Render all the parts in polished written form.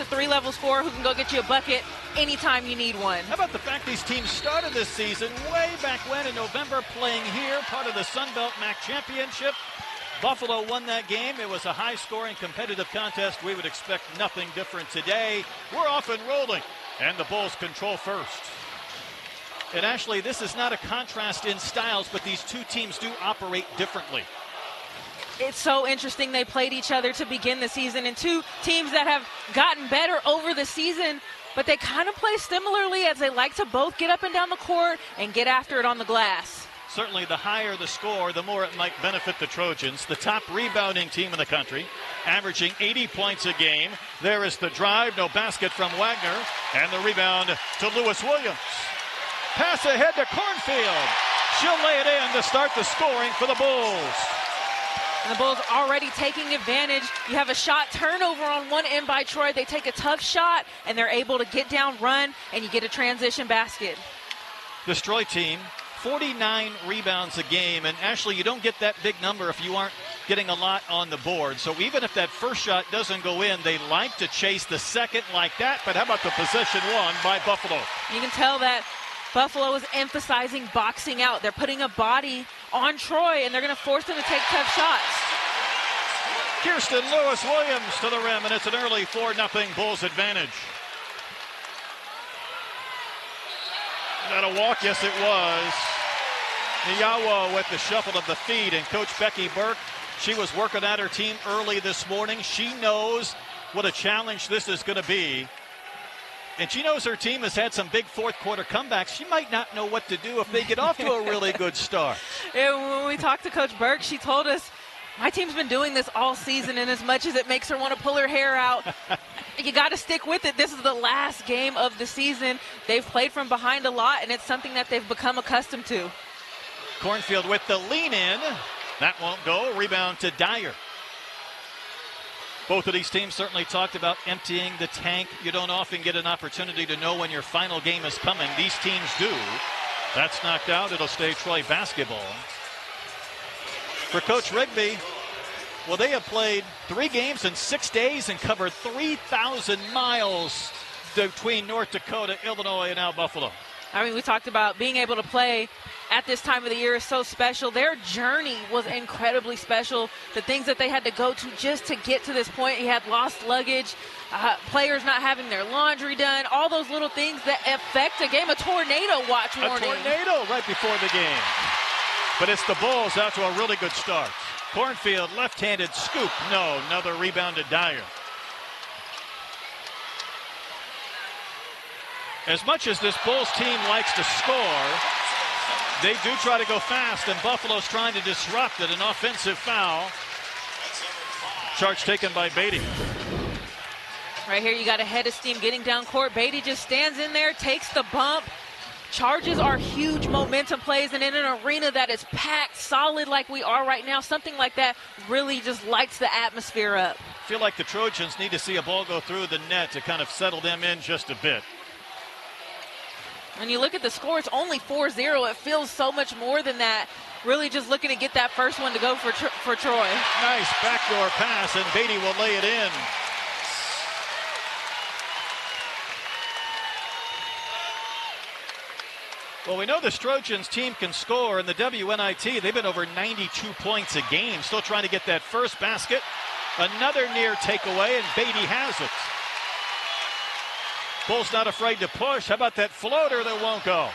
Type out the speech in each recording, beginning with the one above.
a three-level scorer who can go get you a bucket anytime you need one. How about the fact these teams started this season way back when in November, playing here, part of the Sun Belt MAC Championship. Buffalo won that game. It was a high-scoring, competitive contest. We would expect nothing different today. We're off and rolling, and the Bulls control first. And Ashley, this is not a contrast in styles, but these two teams do operate differently. It's so interesting they played each other to begin the season, and two teams that have gotten better over the season, but they kind of play similarly as they like to both get up and down the court and get after it on the glass. Certainly the higher the score, the more it might benefit the Trojans. The top rebounding team in the country, averaging 80 points a game. There is the drive, no basket from Wagner, and the rebound to Lewis Williams. Pass ahead to Cornfield. She'll lay it in to start the scoring for the Bulls. And the Bulls already taking advantage. You have a shot turnover on one end by Troy. They take a tough shot, and they're able to get down, run, and you get a transition basket. This Troy team, 49 rebounds a game. And Ashley, you don't get that big number if you aren't getting a lot on the board. So even if that first shot doesn't go in, they like to chase the second like that. But how about the possession won by Buffalo? You can tell that Buffalo is emphasizing boxing out. They're putting a body on Troy, and they're going to force them to take tough shots. Kirsten Lewis Williams to the rim, and it's an early 4-0 Bulls advantage. Is that a walk? Yes, it was. Niyawa with the shuffle of the feet, and Coach Becky Burke, she was working at her team early this morning. She knows what a challenge this is going to be. And she knows her team has had some big fourth quarter comebacks. She might not know what to do if they get off to a really good start. When we talked to Coach Burke, she told us, my team's been doing this all season, and as much as it makes her want to pull her hair out, you got to stick with it. This is the last game of the season. They've played from behind a lot, and it's something that they've become accustomed to. Cornfield with the lean in. That won't go. Rebound to Dyer. Both of these teams certainly talked about emptying the tank. You don't often get an opportunity to know when your final game is coming. These teams do. That's knocked out. It'll stay Troy basketball. For Coach Rigby, well, they have played 3 games in 6 days and covered 3,000 miles between North Dakota, Illinois, and now Buffalo. I mean, we talked about being able to play at this time of the year is so special. Their journey was incredibly special. The things that they had to go to just to get to this point. You had lost luggage, players not having their laundry done, all those little things that affect a game. A tornado watch warning. A tornado right before the game. But it's the Bulls out to a really good start. Cornfield, left-handed scoop. No, another rebound to Dyer. As much as this Bulls team likes to score, they do try to go fast, and Buffalo's trying to disrupt it. An offensive foul. Charge taken by Beatty. Right here, you got a head of steam getting down court. Beatty just stands in there, takes the bump. Charges are huge momentum plays, and in an arena that is packed solid like we are right now, something like that really just lights the atmosphere up. I feel like the Trojans need to see a ball go through the net to kind of settle them in just a bit. When you look at the score, it's only 4-0. It feels so much more than that. Really just looking to get that first one to go for Troy. Nice backdoor pass, and Beatty will lay it in. Well, we know this Trojans team can score. In the WNIT, they've been over 92 points a game. Still trying to get that first basket. Another near takeaway, and Beatty has it. Bulls not afraid to push. How about that floater that won't go?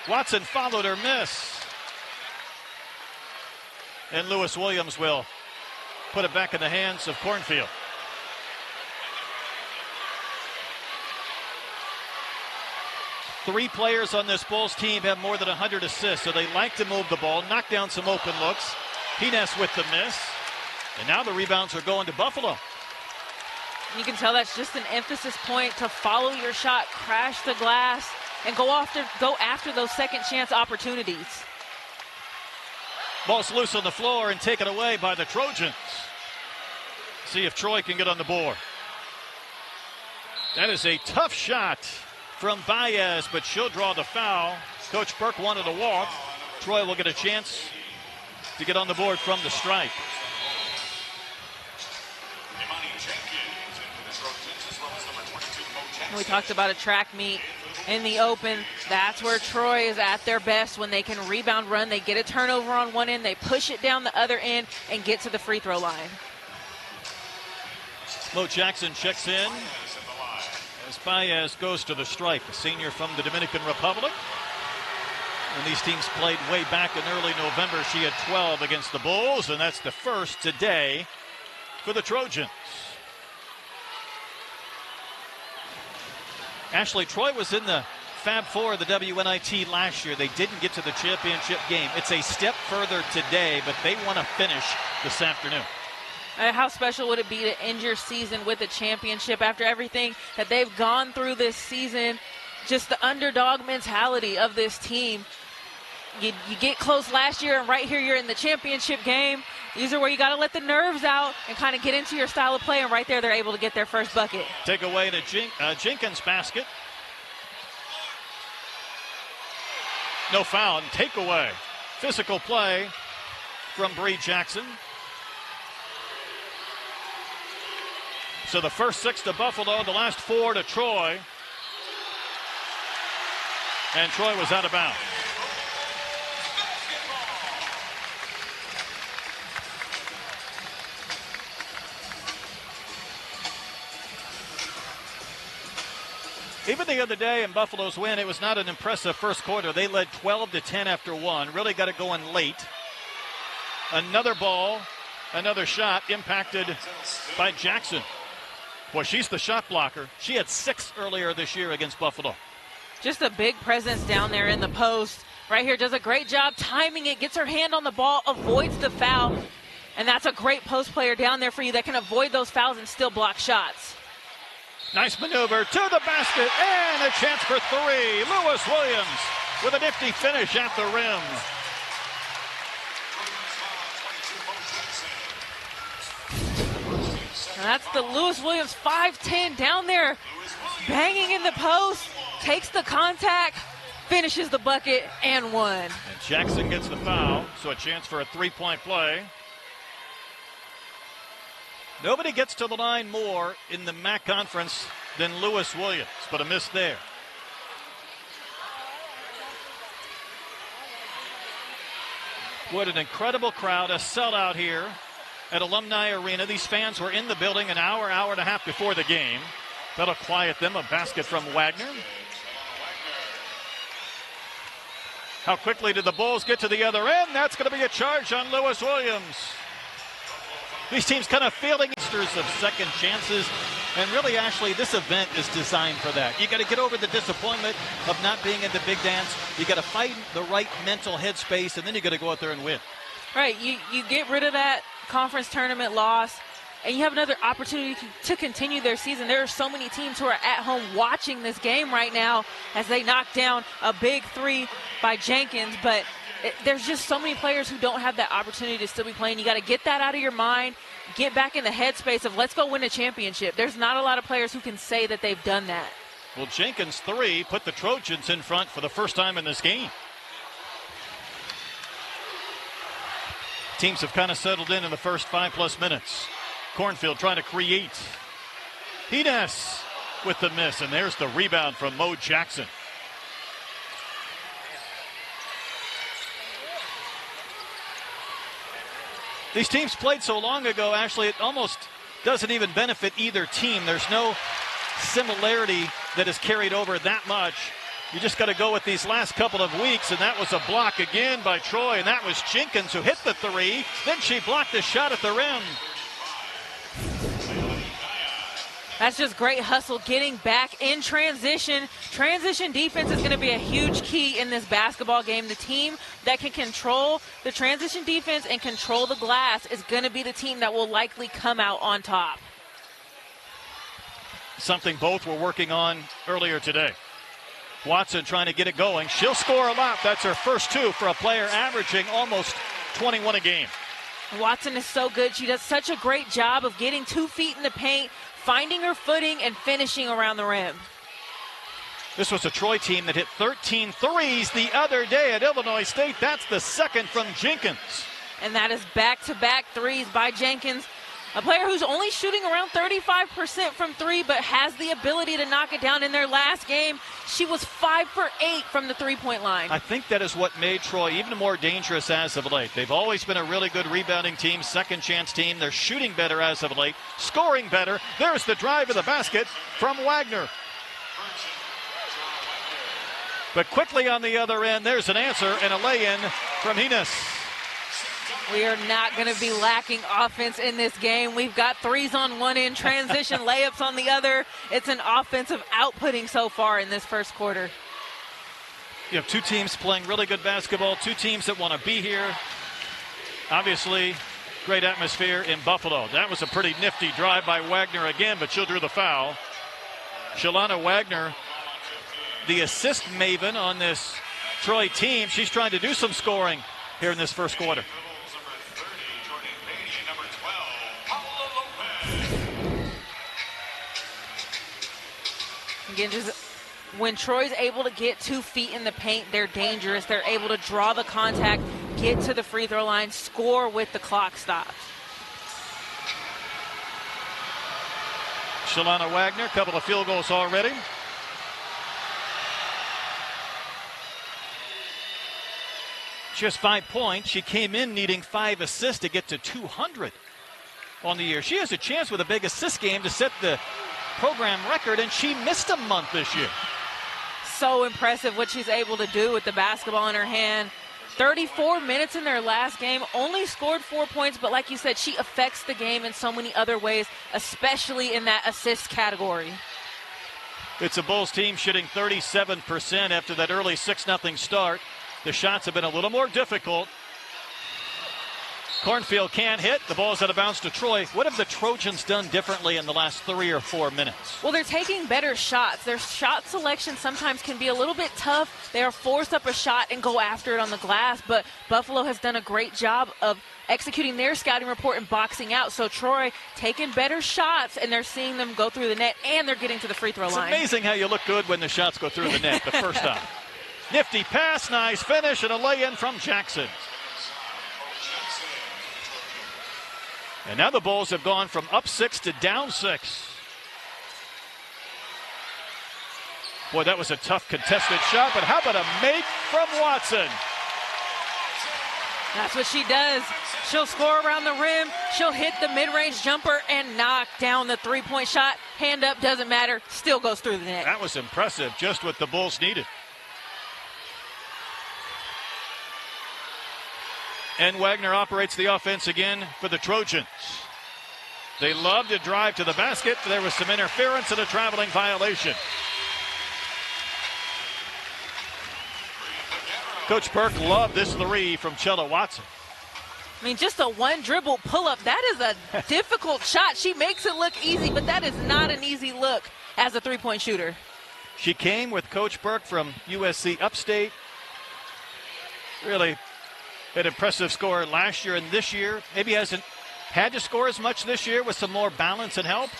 Watson followed her miss. And Lewis Williams will put it back in the hands of Cornfield. Three players on this Bulls team have more than 100 assists, so they like to move the ball, knock down some open looks. Pines with the miss. And now the rebounds are going to Buffalo. You can tell that's just an emphasis point to follow your shot, crash the glass, and go after those second chance opportunities. Ball's loose on the floor and taken away by the Trojans. See if Troy can get on the board. That is a tough shot from Baez, but she'll draw the foul. Coach Burke wanted a walk. Troy will get a chance to get on the board from the stripe. We talked about a track meet in the open. That's where Troy is at their best when they can rebound run. They get a turnover on one end, they push it down the other end and get to the free throw line. Mo Jackson checks in as Baez goes to the stripe, a senior from the Dominican Republic. When these teams played way back in early November, she had 12 against the Bulls, and that's the first today for the Trojans. Ashley, Troy was in the Fab Four of the WNIT last year. They didn't get to the championship game. It's a step further today, but they want to finish this afternoon. How special would it be to end your season with a championship after everything that they've gone through this season? Just the underdog mentality of this team. You get close last year, and right here you're in the championship game. These are where you got to let the nerves out and kind of get into your style of play, and right there they're able to get their first bucket. Take away to Jenkins basket. No foul, and take away. Physical play from Bree Jackson. So the first 6 to Buffalo, the last 4 to Troy. And Troy was out of bounds. Even the other day in Buffalo's win, it was not an impressive first quarter. They led 12-10 after one. Really got it going late. Another ball, another shot impacted by Jackson. Boy, she's the shot blocker. She had 6 earlier this year against Buffalo. Just a big presence down there in the post. Right here, does a great job timing it, gets her hand on the ball, avoids the foul. And that's a great post player down there for you that can avoid those fouls and still block shots. Nice maneuver to the basket, and a chance for 3. Lewis Williams with a nifty finish at the rim. And that's the Lewis Williams 5'10" down there, banging in the post, takes the contact, finishes the bucket, and one. And Jackson gets the foul, so a chance for a 3-point play. Nobody gets to the line more in the MAC conference than Lewis Williams, but a miss there. What an incredible crowd, a sellout here at Alumni Arena. These fans were in the building an hour and a half before the game. That'll quiet them. A basket from Wagner. How quickly did the Bulls get to the other end? That's going to be a charge on Lewis Williams. These teams kind of feeling of second chances, and really, Ashley, this event is designed for that. You got to get over the disappointment of not being in the big dance. You got to find the right mental headspace, and then you got to go out there and win. Right, you get rid of that conference tournament loss, and you have another opportunity to continue their season. There are so many teams who are at home watching this game right now as they knock down a big 3 by Jenkins, but there's just so many players who don't have that opportunity to still be playing. You got to get that out of your mind, get back in the headspace of let's go win a championship. There's not a lot of players who can say that they've done that. Well, Jenkins' 3 put the Trojans in front for the first time in this game. Teams have kind of settled in the first 5+ minutes. Cornfield trying to create. Hines with the miss, and there's the rebound from Mo Jackson. These teams played so long ago, Ashley, it almost doesn't even benefit either team. There's no similarity that is carried over that much. You just got to go with these last couple of weeks, and that was a block again by Troy, and that was Jenkins who hit the 3. Then she blocked the shot at the rim. That's just great hustle, getting back in transition. Transition defense is going to be a huge key in this basketball game. The team that can control the transition defense and control the glass is going to be the team that will likely come out on top. Something both were working on earlier today. Watson trying to get it going. She'll score a lot. That's her first 2 for a player averaging almost 21 a game. Watson is so good. She does such a great job of getting 2 feet in the paint, finding her footing, and finishing around the rim. This was a Troy team that hit 13 threes the other day at Illinois State. That's the second from Jenkins. And that is back-to-back 3s by Jenkins. A player who's only shooting around 35% from three, but has the ability to knock it down. In their last game, she was 5 for 8 from the three-point line. I think that is what made Troy even more dangerous as of late. They've always been a really good rebounding team, second chance team. They're shooting better as of late, scoring better. There's the drive of the basket from Wagner. But quickly on the other end, there's an answer and a lay-in from Hines. We are not going to be lacking offense in this game. We've got threes on one end, transition layups on the other. It's an offensive outputting so far in this first quarter. You have two teams playing really good basketball, two teams that want to be here. Obviously, great atmosphere in Buffalo. That was a pretty nifty drive by Wagner again, but she'll drew the foul. Shalana Wagner, the assist maven on this Troy team. She's trying to do some scoring here in this first quarter. Again, just when Troy's able to get 2 feet in the paint, they're dangerous. They're able to draw the contact, get to the free throw line, score with the clock stopped. Shalana Wagner, a couple of field goals already. She has 5 points. She came in needing 5 assists to get to 200 on the year. She has a chance with a big assist game to set the program record, and she missed a month this year. So impressive what she's able to do with the basketball in her hand. 34 minutes in their last game, only scored 4 points, but like you said, she affects the game in so many other ways, especially in that assist category. It's a Bulls team shooting 37% after that early 6-0 start. The shots have been a little more difficult. Cornfield can't hit. The ball's out of bounds to Troy. What have the Trojans done differently in the last 3 or 4 minutes? Well, they're taking better shots. Their shot selection sometimes can be a little bit tough. They are forced up a shot and go after it on the glass, but Buffalo has done a great job of executing their scouting report and boxing out. So Troy taking better shots, and they're seeing them go through the net, and they're getting to the free throw line. It's amazing how you look good when the shots go through the net the first time. Nifty pass, nice finish, and a lay-in from Jackson. And now the Bulls have gone from up 6 to down 6. Boy, that was a tough contested shot, but how about a make from Watson? That's what she does. She'll score around the rim. She'll hit the mid-range jumper and knock down the three-point shot. Hand up, doesn't matter. Still goes through the net. That was impressive, just what the Bulls needed. And Wagner operates the offense again for the Trojans. They love to drive to the basket. There was some interference and a traveling violation. Coach Burke loved this three from Chella Watson. I mean, just a one dribble pull-up. That is a difficult shot. She makes it look easy, but that is not an easy look as a three-point shooter. She came with Coach Burke from USC Upstate. Really an impressive score last year and this year. Maybe hasn't had to score as much this year with some more balance and help.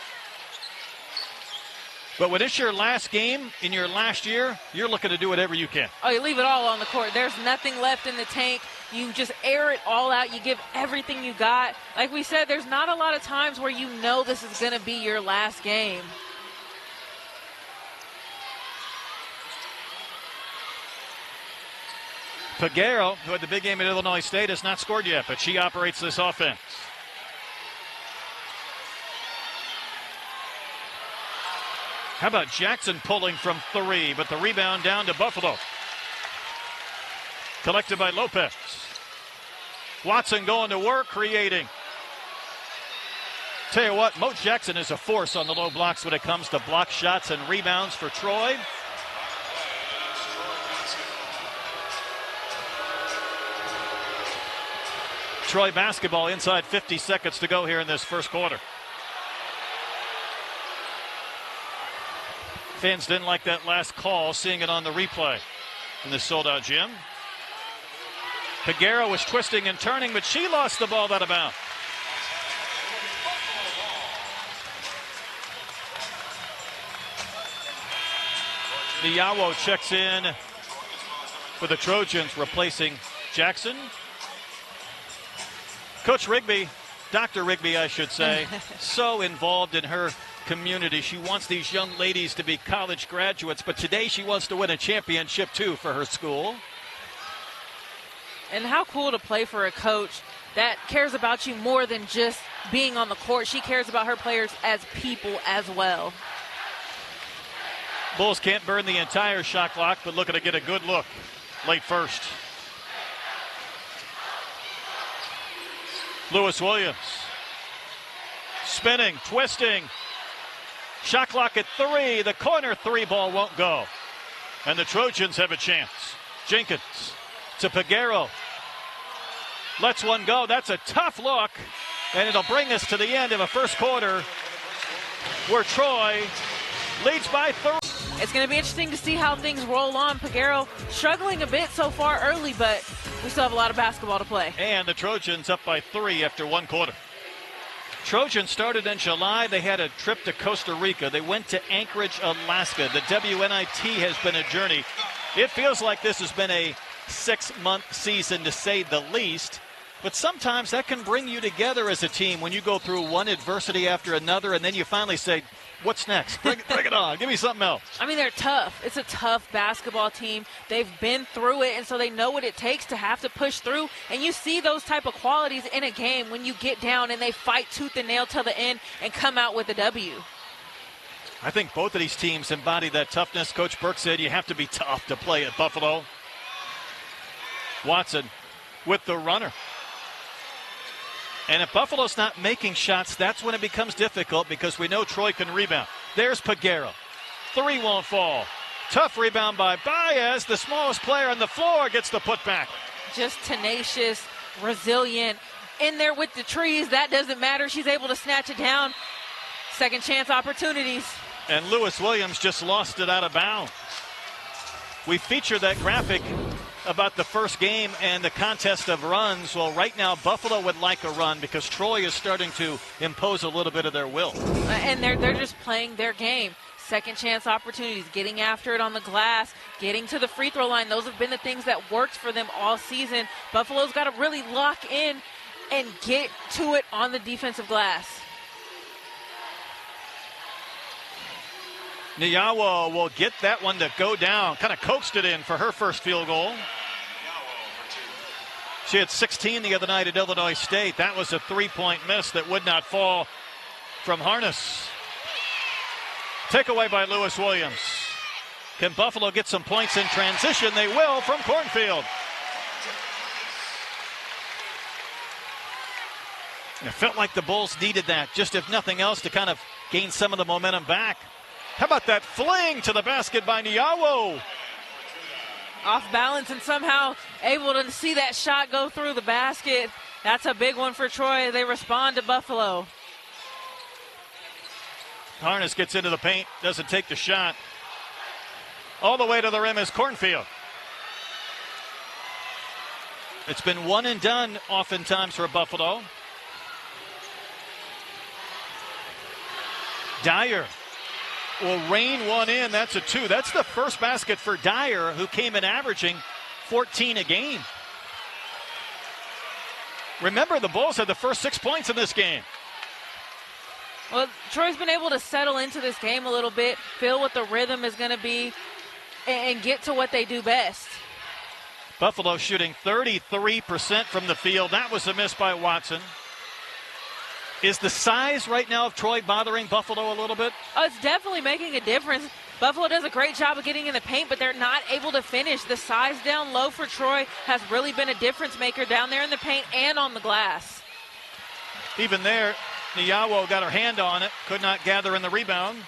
But when it's your last game in your last year, you're looking to do whatever you can. Oh, you leave it all on the court. There's nothing left in the tank. You just air it all out. You give everything you got. Like we said, there's not a lot of times where you know this is going to be your last game. Peguero, who had the big game at Illinois State, has not scored yet, but she operates this offense. How about Jackson pulling from three, but the rebound down to Buffalo. Collected by Lopez. Watson going to work, creating. Tell you what, Mo Jackson is a force on the low blocks when it comes to block shots and rebounds for Troy. Troy basketball inside 50 seconds to go here in this first quarter. Fans didn't like that last call, seeing it on the replay in this sold-out gym. Peguero was twisting and turning, but she lost the ball out of bounds. Niyawo checks in for the Trojans, replacing Jackson. Coach Rigby Dr. Rigby, I should say, so involved in her community. She wants these young ladies to be college graduates, but today she wants to win a championship, too, for her school. And how cool to play for a coach that cares about you more than just being on the court. She cares about her players as people as well. Bulls can't burn the entire shot clock, but looking to get a good look late first. Lewis Williams spinning, twisting. Shot clock at 3. The corner 3 ball won't go. And the Trojans have a chance. Jenkins to Peguero. Lets one go. That's a tough look. And it'll bring us to the end of a first quarter where Troy leads by 3. It's going to be interesting to see how things roll on. Peguero struggling a bit so far early, but we still have a lot of basketball to play. And the Trojans up by 3 after 1 quarter. Trojans started in July. They had a trip to Costa Rica. They went to Anchorage, Alaska. The WNIT has been a journey. It feels like this has been a 6-month season, to say the least. But sometimes that can bring you together as a team when you go through one adversity after another, and then you finally say, what's next? Bring it on. Give me something else. I mean, they're tough. It's a tough basketball team. They've been through it, and so they know what it takes to have to push through. And you see those type of qualities in a game when you get down and they fight tooth and nail till the end and come out with a W. I think both of these teams embody that toughness. Coach Burke said you have to be tough to play at Buffalo. Watson with the runner. And if Buffalo's not making shots, that's when it becomes difficult because we know Troy can rebound. There's Peguero. 3 won't fall. Tough rebound by Baez. The smallest player on the floor gets the putback. Just tenacious, resilient. In there with the trees. That doesn't matter. She's able to snatch it down. Second chance opportunities. And Lewis Williams just lost it out of bounds. We feature that graphic about the first game and the contest of runs. Well, right now, Buffalo would like a run because Troy is starting to impose a little bit of their will. And they're just playing their game. Second chance opportunities, getting after it on the glass, getting to the free throw line. Those have been the things that worked for them all season. Buffalo's got to really lock in and get to it on the defensive glass. Niyawa will get that one to go down. Kind of coaxed it in for her first field goal. She had 16 the other night at Illinois State. That was a 3-point miss that would not fall from Harness. Takeaway by Lewis Williams. Can Buffalo get some points in transition? They will from Cornfield. It felt like the Bulls needed that, just if nothing else, to kind of gain some of the momentum back. How about that fling to the basket by Niyawo? Off balance and somehow able to see that shot go through the basket. That's a big one for Troy. They respond to Buffalo. Harness gets into the paint, doesn't take the shot. All the way to the rim is Cornfield. It's been one and done oftentimes for Buffalo. Dyer will rain one in. That's a 2. That's the first basket for Dyer, who came in averaging 14 a game. Remember, the Bulls had the first 6 points in this game. Well, Troy's been able to settle into this game a little bit, feel what the rhythm is going to be, and get to what they do best. Buffalo shooting 33% from the field. That was a miss by Watson. Is the size right now of Troy bothering Buffalo a little bit? Oh, it's definitely making a difference. Buffalo does a great job of getting in the paint, but they're not able to finish. The size down low for Troy has really been a difference maker down there in the paint and on the glass. Even there, Niyawo got her hand on it, could not gather in the rebound.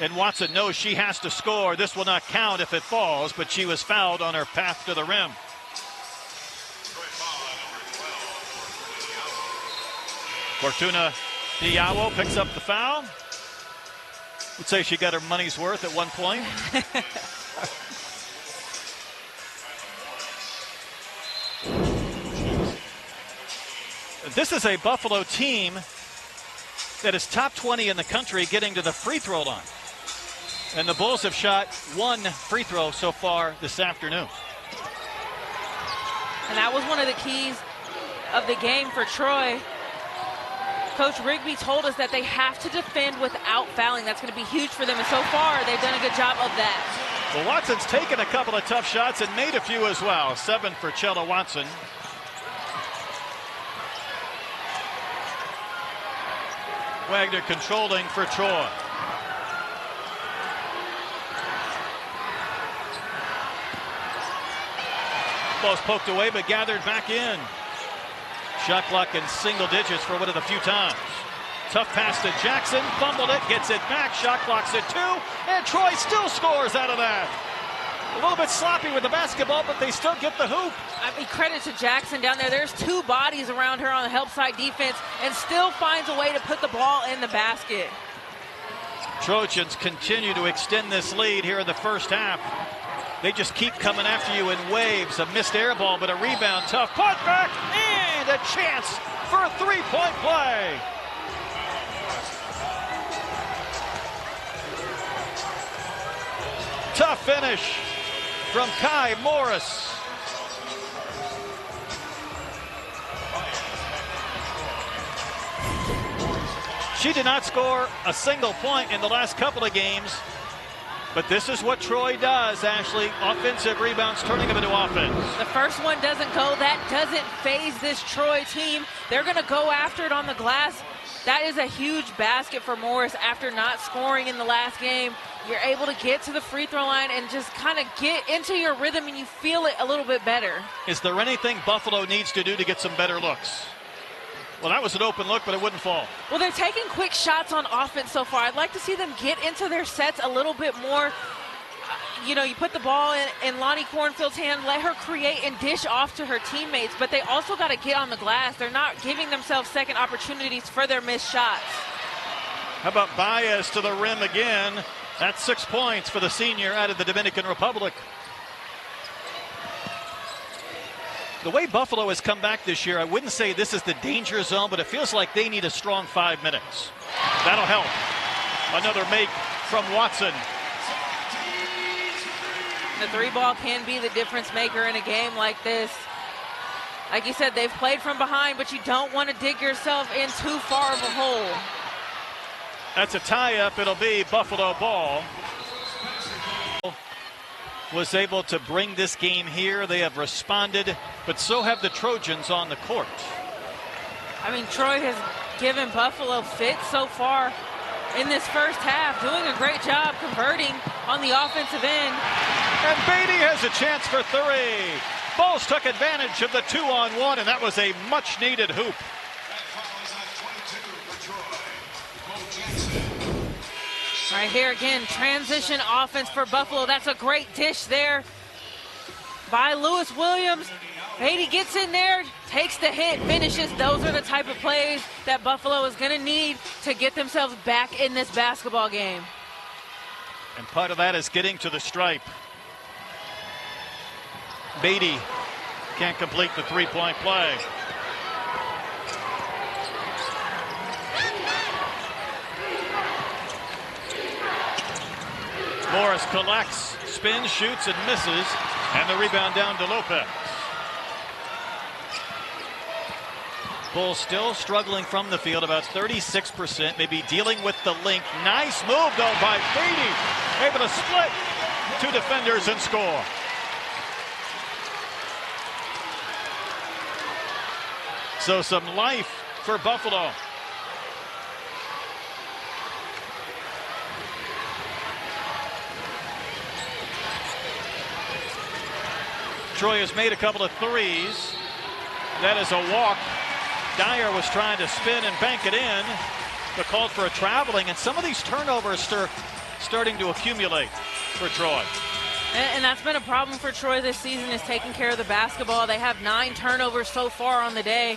And Watson knows she has to score. This will not count if it falls, but she was fouled on her path to the rim. Fortuna Niyawo picks up the foul. Would say she got her money's worth at one point. This is a Buffalo team that is top 20 in the country getting to the free throw line. And the Bulls have shot 1 free throw so far this afternoon. And that was one of the keys of the game for Troy. Coach Rigby told us that they have to defend without fouling. That's going to be huge for them, and so far they've done a good job of that. Well, Watson's taken a couple of tough shots and made a few as well. 7 for Chella Watson. Wagner controlling for Troy. Ball's poked away but gathered back in. Shot clock in single digits for one of the few times. Tough pass to Jackson, fumbled it, gets it back, shot clock's at 2, and Troy still scores out of that. A little bit sloppy with the basketball, but they still get the hoop. I mean, credit to Jackson down there. There's 2 bodies around her on the help side defense and still finds a way to put the ball in the basket. Trojans continue to extend this lead here in the first half. They just keep coming after you in waves. A missed air ball, but a rebound. Tough put back, and a chance for a 3-point play. Tough finish from Kai Morris. She did not score a single point in the last couple of games. But this is what Troy does, Ashley. Offensive rebounds turning them into offense. The first one doesn't go. That doesn't phase this Troy team. They're going to go after it on the glass. That is a huge basket for Morris after not scoring in the last game. You're able to get to the free throw line and just kind of get into your rhythm, and you feel it a little bit better. Is there anything Buffalo needs to do to get some better looks? Well, that was an open look, but it wouldn't fall. Well, they're taking quick shots on offense so far. I'd like to see them get into their sets a little bit more. You know, you put the ball in Lonnie Cornfield's hand, let her create and dish off to her teammates, but they also got to get on the glass. They're not giving themselves second opportunities for their missed shots. How about Baez to the rim again? That's 6 points for the senior out of the Dominican Republic. The way Buffalo has come back this year, I wouldn't say this is the danger zone, but it feels like they need a strong 5 minutes. That'll help. Another make from Watson. The 3-ball can be the difference maker in a game like this. Like you said, they've played from behind, but you don't want to dig yourself in too far of a hole. That's a tie-up. It'll be Buffalo ball. Was able to bring this game here. They have responded, but so have the Trojans on the court. I mean, Troy has given Buffalo fits so far in this first half, doing a great job converting on the offensive end. And Beatty has a chance for 3. Bulls took advantage of the 2-on-1, and that was a much-needed hoop. Right here again, transition offense for Buffalo. That's a great dish there by Lewis Williams. Beatty gets in there, takes the hit, finishes. Those are the type of plays that Buffalo is going to need to get themselves back in this basketball game. And part of that is getting to the stripe. Beatty can't complete the 3-point play. Morris collects, spins, shoots, and misses. And the rebound down to Lopez. Bulls still struggling from the field, about 36%, maybe dealing with the length. Nice move, though, by Beatty. Able to split 2 defenders and score. So some life for Buffalo. Troy has made a couple of threes. That is a walk. Dyer was trying to spin and bank it in, but called for a traveling, and some of these turnovers are starting to accumulate for Troy. And that's been a problem for Troy this season, is taking care of the basketball. They have 9 turnovers so far on the day.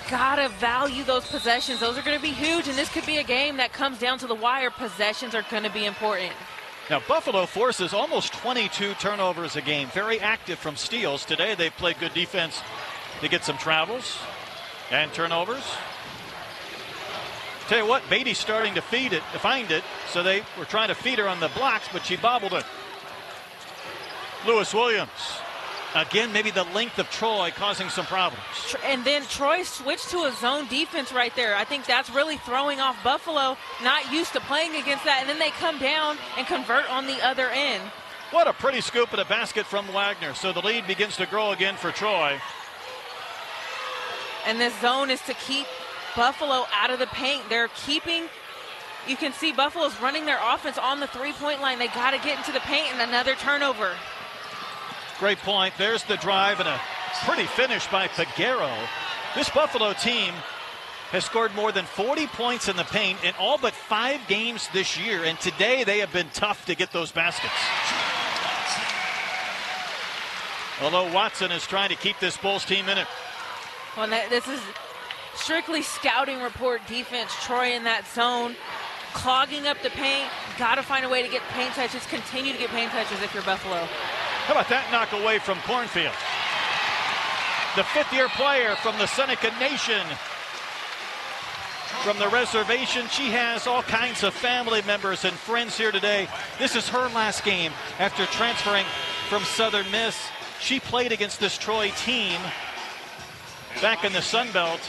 Gotta value those possessions. Those are going to be huge, and this could be a game that comes down to the wire. Possessions are going to be important. Now, Buffalo forces almost 22 turnovers a game. Very active from steals. Today, they've played good defense to get some travels and turnovers. Tell you what, Beatty's starting to find it. So they were trying to feed her on the blocks, but she bobbled it. Lewis Williams Again, maybe the length of Troy causing some problems. And then Troy switched to a zone defense right there. I think that's really throwing off Buffalo, not used to playing against that. And then they come down and convert on the other end. What a pretty scoop and a basket from Wagner. So the lead begins to grow again for Troy. And this zone is to keep Buffalo out of the paint. They're keeping, you can see Buffalo's running their offense on the three-point line. They got to get into the paint, and another turnover. Great point. There's the drive and a pretty finish by Peguero. This Buffalo team has scored more than 40 points in the paint in all but 5 games this year, and today they have been tough to get those baskets. Although Watson is trying to keep this Bulls team in it. Well, this is strictly scouting report defense. Troy in that zone, clogging up the paint. Got to find a way to get paint touches. Continue to get paint touches if you're Buffalo. How about that knock away from Cornfield? The fifth-year player from the Seneca Nation. From the reservation, she has all kinds of family members and friends here today. This is her last game after transferring from Southern Miss. She played against this Troy team back in the Sun Belt,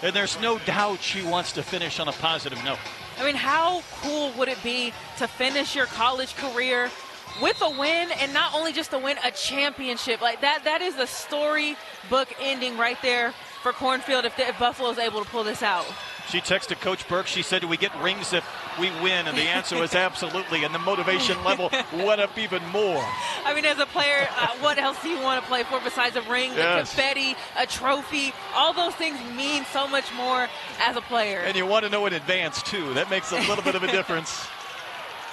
and there's no doubt she wants to finish on a positive note. I mean, how cool would it be to finish your college career with a win, and not only just a win, a championship? Like that is a storybook ending right there for Cornfield if Buffalo's able to pull this out. She texted Coach Burke. She said, do we get rings if we win? And the answer was absolutely. And the motivation level went up even more. I mean, as a player, what else do you want to play for besides a ring, yes, a confetti, a trophy? All those things mean so much more as a player. And you want to know in advance, too. That makes a little bit of a difference.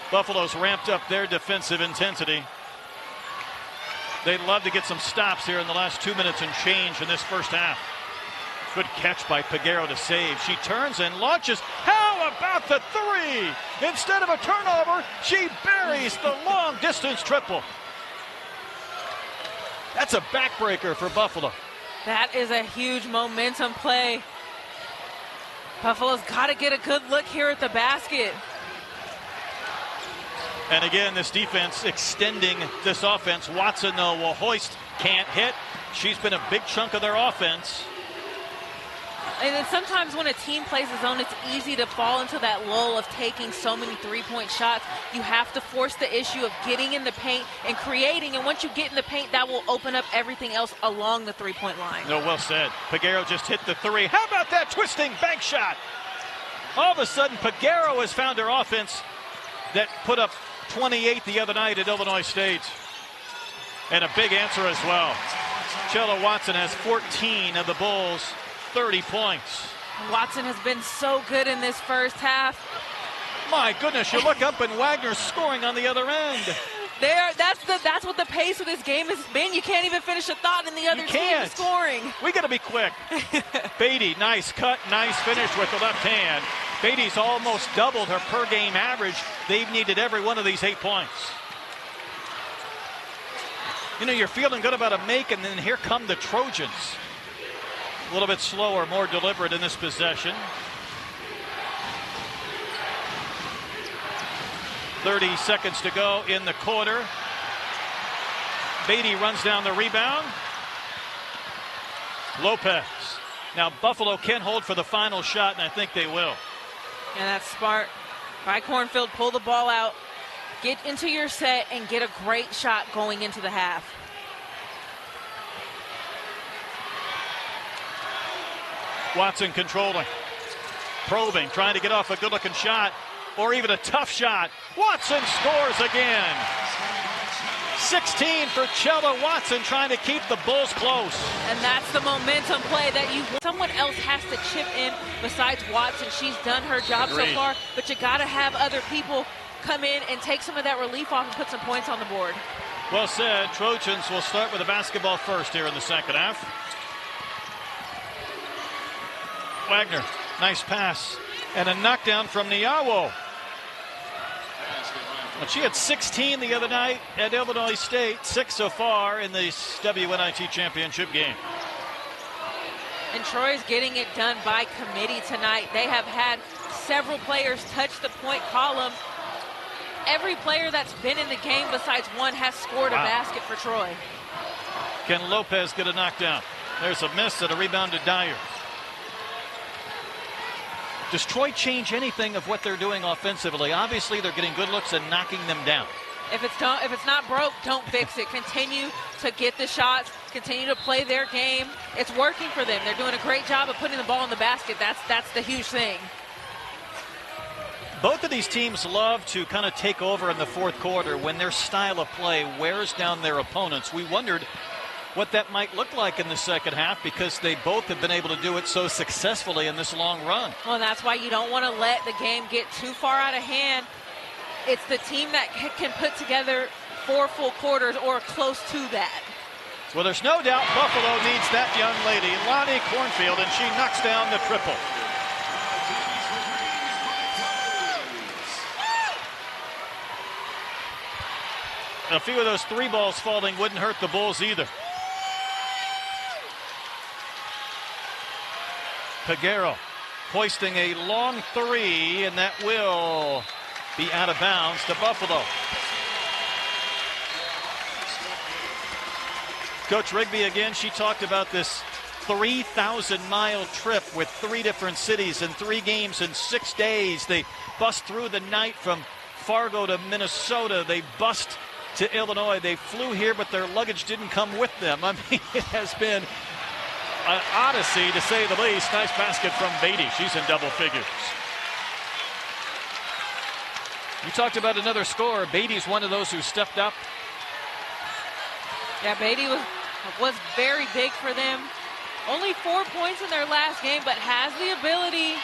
Buffalo's ramped up their defensive intensity. They'd love to get some stops here in the last 2 minutes and change in this first half. Good catch by Peguero to save. She turns and launches. How about the three? Instead of a turnover, she buries the long-distance triple. That's a backbreaker for Buffalo. That is a huge momentum play. Buffalo's got to get a good look here at the basket. And again, this defense extending this offense. Watson, though, will hoist, can't hit. She's been a big chunk of their offense. And then sometimes when a team plays a zone, it's easy to fall into that lull of taking so many three-point shots. You have to force the issue of getting in the paint and creating. And once you get in the paint, that will open up everything else along the three-point line. No, well said. Peguero just hit the three. How about that twisting bank shot? All of a sudden, Peguero has found her offense that put up 28 the other night at Illinois State. And a big answer as well. Chella Watson has 14 of the Bulls' 30 points. Watson has been so good in this first half. My goodness, you look up and Wagner's scoring on the other end. That's what the pace of this game has been. You can't even finish a thought and the other team is scoring. We got to be quick. Beatty, nice cut, nice finish with the left hand. Beatty's almost doubled her per game average. They've needed every one of these 8 points. You know, you're feeling good about a make, and then here come the Trojans. A little bit slower, more deliberate in this possession. 30 seconds to go in the quarter. Beatty runs down the rebound. Lopez. Now Buffalo can hold for the final shot, and I think they will. And that's smart by Cornfield. Pull the ball out, get into your set, and get a great shot going into the half. Watson controlling, probing, trying to get off a good-looking shot or even a tough shot. Watson scores again. 16 for Chella Watson, trying to keep the Bulls close. And that's the momentum play that someone else has to chip in besides Watson. She's done her job so far, but you got to have other people come in and take some of that relief off and put some points on the board. Well said. Trojans will start with the basketball first here in the second half. Wagner, nice pass, and a knockdown from Niawo. Well, she had 16 the other night at Illinois State, 6 so far in the WNIT championship game. And Troy's getting it done by committee tonight. They have had several players touch the point column. Every player that's been in the game besides one has scored a basket for Troy. Can Lopez get a knockdown? There's a miss and a rebound to Dyer. Does Troy change anything of what they're doing offensively? Obviously, they're getting good looks and knocking them down. If it's not broke, don't fix it. Continue to get the shots. Continue to play their game. It's working for them. They're doing a great job of putting the ball in the basket. That's the huge thing. Both of these teams love to kind of take over in the fourth quarter when their style of play wears down their opponents. We wondered what that might look like in the second half because they both have been able to do it so successfully in this long run. Well, that's why you don't want to let the game get too far out of hand. It's the team that can put together 4 full quarters or close to that. Well, there's no doubt Buffalo needs that young lady, Lonnie Cornfield, and she knocks down the triple. A few of those 3 balls falling wouldn't hurt the Bulls either. Peguero hoisting a long 3, and that will be out of bounds to Buffalo. Coach Rigby again, she talked about this 3,000-mile trip with 3 different cities and 3 games in 6 days. They bust through the night from Fargo to Minnesota. They bust to Illinois. They flew here, but their luggage didn't come with them. I mean, it has been an odyssey, to say the least. Nice basket from Beatty. She's in double figures. You talked about another scorer. Beatty's one of those who stepped up. Yeah, Beatty was very big for them. Only 4 points in their last game, but has the ability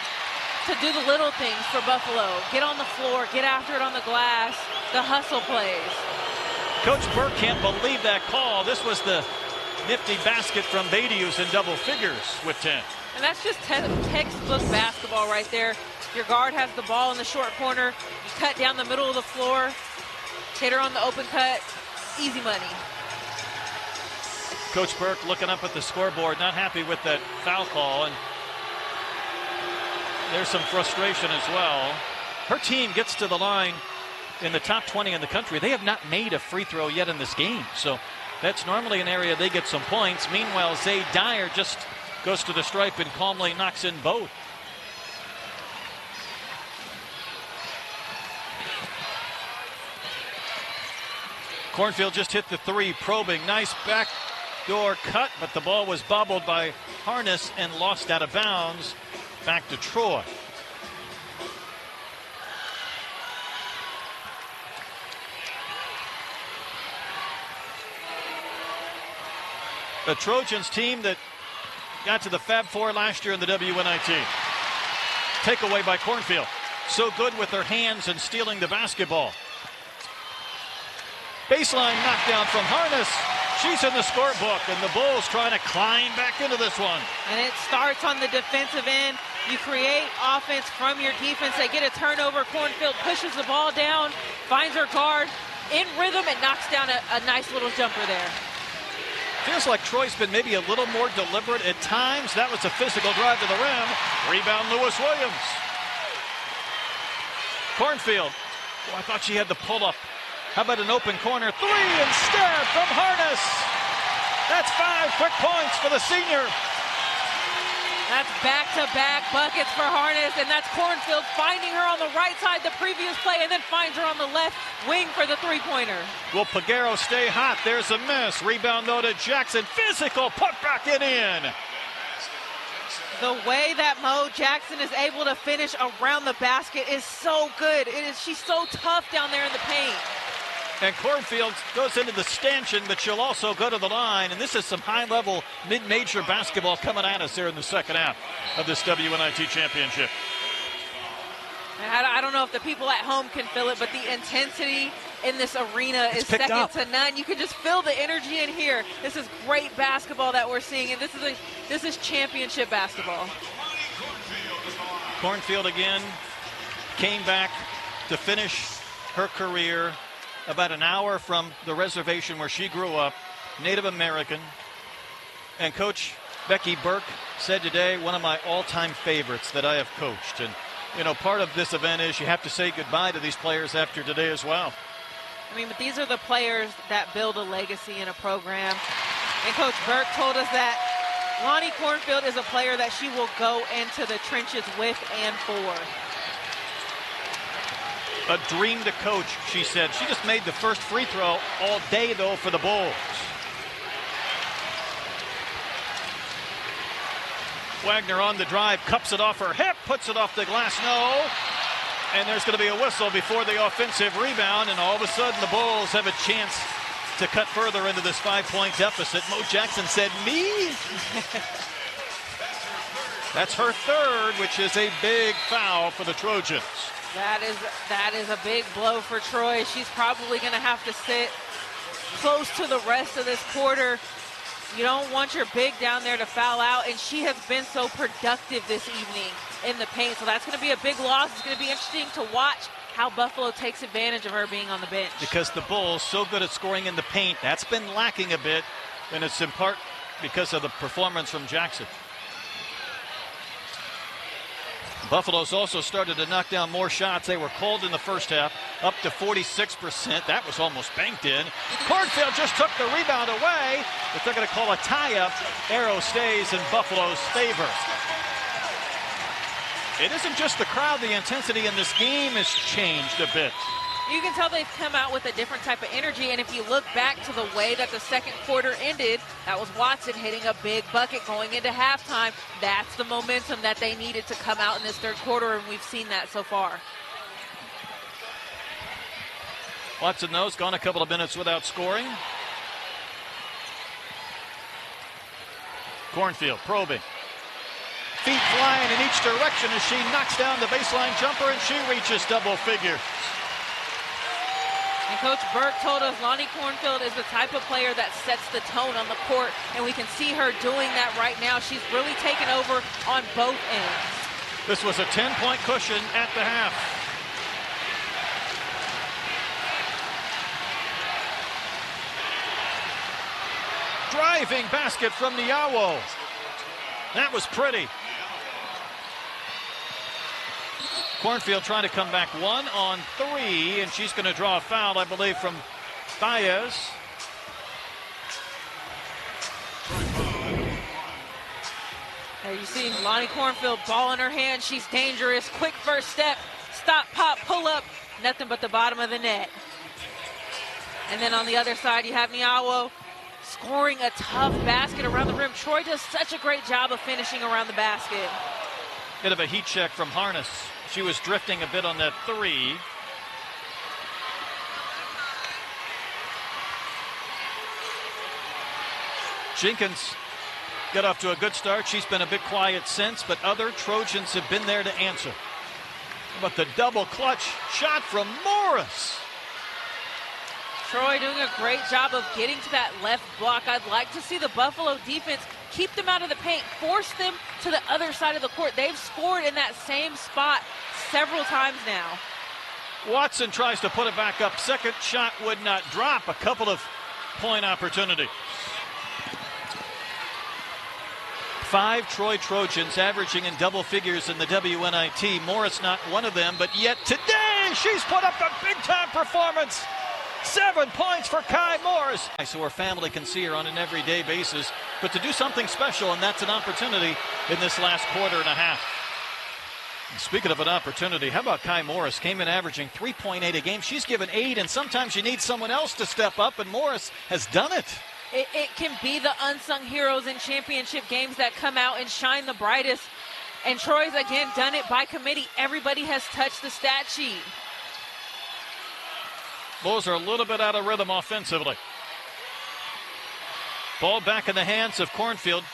to do the little things for Buffalo. Get on the floor, get after it on the glass, the hustle plays. Coach Burke can't believe that call. This was the nifty basket from Beatty, who's in double figures with 10. And that's just textbook basketball right there. Your guard has the ball in the short corner. You cut down the middle of the floor, hit her on the open cut, easy money. Coach Burke looking up at the scoreboard, not happy with that foul call, and there's some frustration as well. Her team gets to the line in the top 20 in the country. They have not made a free throw yet in this game, so that's normally an area they get some points. Meanwhile, Zay Dyer just goes to the stripe and calmly knocks in both. Cornfield just hit the 3, probing. Nice backdoor cut, but the ball was bobbled by Harness and lost out of bounds. Back to Troy. The Trojans team that got to the Fab Four last year in the WNIT. Takeaway by Cornfield. So good with their hands and stealing the basketball. Baseline knockdown from Harness. She's in the scorebook, and the Bulls trying to climb back into this one. And it starts on the defensive end. You create offense from your defense. They get a turnover. Cornfield pushes the ball down, finds her guard in rhythm, and knocks down a nice little jumper there. Feels like Troy's been maybe a little more deliberate at times. That was a physical drive to the rim. Rebound, Lewis Williams. Cornfield. Oh, I thought she had the pull-up. How about an open corner 3 instead from Harness? That's 5 quick points for the senior. That's back-to-back buckets for Harness, and that's Cornfield finding her on the right side the previous play and then finds her on the left wing for the 3-pointer. Will Peguero stay hot? There's a miss. Rebound though to Jackson. Physical putback it in. The way that Mo Jackson is able to finish around the basket is so good. She's so tough down there in the paint. And Cornfield goes into the stanchion, but she'll also go to the line. And this is some high-level, mid-major basketball coming at us here in the second half of this WNIT championship. I don't know if the people at home can feel it, but the intensity in this arena is second to none. You can just feel the energy in here. This is great basketball that we're seeing, and this is championship basketball. Cornfield again came back to finish her career about an hour from the reservation where she grew up, Native American. And Coach Becky Burke said today, one of my all-time favorites that I have coached. And, you know, part of this event is you have to say goodbye to these players after today as well. I mean, but these are the players that build a legacy in a program. And Coach Burke told us that Lonnie Cornfield is a player that she will go into the trenches with and for. A dream to coach, she said. She just made the first free throw all day, though, for the Bulls. Wagner on the drive, cups it off her hip, puts it off the glass, no. And there's going to be a whistle before the offensive rebound, and all of a sudden the Bulls have a chance to cut further into this 5-point deficit. Mo Jackson said, me? That's her third, which is a big foul for the Trojans. That is a big blow for Troy. She's probably going to have to sit close to the rest of this quarter. You don't want your big down there to foul out, and she has been so productive this evening in the paint. So that's going to be a big loss. It's going to be interesting to watch how Buffalo takes advantage of her being on the bench. Because the Bulls so good at scoring in the paint. That's been lacking a bit, and it's in part because of the performance from Jackson. Buffalo's also started to knock down more shots. They were called in the first half, up to 46%. That was almost banked in. Cornfield just took the rebound away, but they're going to call a tie-up. Arrow stays in Buffalo's favor. It isn't just the crowd. The intensity in this game has changed a bit. You can tell they've come out with a different type of energy, and if you look back to the way that the second quarter ended, that was Watson hitting a big bucket going into halftime. That's the momentum that they needed to come out in this third quarter, and we've seen that so far. Watson, though, has gone a couple of minutes without scoring. Cornfield probing. Feet flying in each direction as she knocks down the baseline jumper, and she reaches double figures. And Coach Burke told us Lonnie Cornfield is the type of player that sets the tone on the court, and we can see her doing that right now. She's really taken over on both ends. This was a 10-point cushion at the half. Driving basket from Niawo. That was pretty. Cornfield trying to come back 1-on-3, and she's going to draw a foul, I believe, from Baez. There you see Lonnie Cornfield, ball in her hand. She's dangerous. Quick first step. Stop, pop, pull up. Nothing but the bottom of the net. And then on the other side, you have Niawo scoring a tough basket around the rim. Troy does such a great job of finishing around the basket. Bit of a heat check from Harness. She was drifting a bit on that three. Jenkins got off to a good start. She's been a bit quiet since, but other Trojans have been there to answer. But the double clutch shot from Morris. Troy doing a great job of getting to that left block. I'd like to see the Buffalo defense keep them out of the paint, force them to the other side of the court. They've scored in that same spot several times now. Watson tries to put it back up. Second shot would not drop. A couple of point opportunities. 5 Troy Trojans averaging in double figures in the WNIT. Morris not one of them, but yet today she's put up a big-time performance. 7 points for Kai Morris. So her family can see her on an everyday basis, but to do something special, and that's an opportunity in this last quarter and a half. And speaking of an opportunity, how about Kai Morris? Came in averaging 3.8 a game. She's given 8, and sometimes you need someone else to step up, and Morris has done it. It can be the unsung heroes in championship games that come out and shine the brightest. And Troy's, again, done it by committee. Everybody has touched the stat sheet. Bulls are a little bit out of rhythm offensively. Ball back in the hands of Cornfield.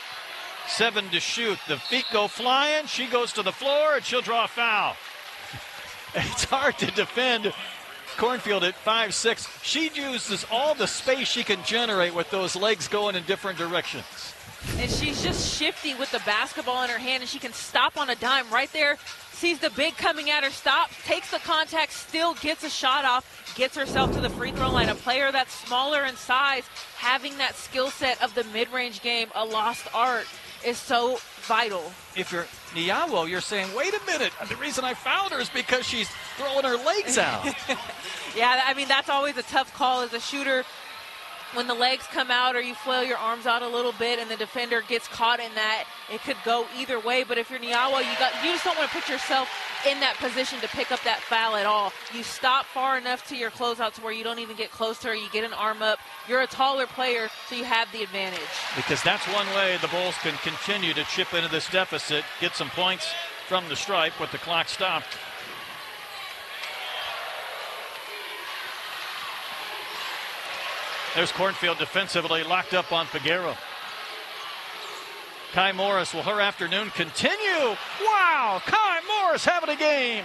7 to shoot. The feet go flying. She goes to the floor, and she'll draw a foul. It's hard to defend Cornfield at 5'6". She uses all the space she can generate with those legs going in different directions. And she's just shifty with the basketball in her hand, and she can stop on a dime right there. Sees the big coming at her, stops, takes the contact, still gets a shot off, gets herself to the free throw line. A player that's smaller in size, having that skill set of the mid-range game, a lost art, is so vital. If you're Niawo, you're saying, wait a minute, the reason I fouled her is because she's throwing her legs out. Yeah, I mean, that's always a tough call as a shooter. when the legs come out or you flail your arms out a little bit and the defender gets caught in that, it could go either way. But if you're Niawa, you just don't want to put yourself in that position to pick up that foul at all. You stop far enough to your closeout to where you don't even get close to her. You get an arm up. You're a taller player, so you have the advantage. Because that's one way the Bulls can continue to chip into this deficit, get some points from the stripe with the clock stopped. There's Cornfield defensively locked up on Figueroa. Kai Morris, will her afternoon continue? Wow, Kai Morris having a game.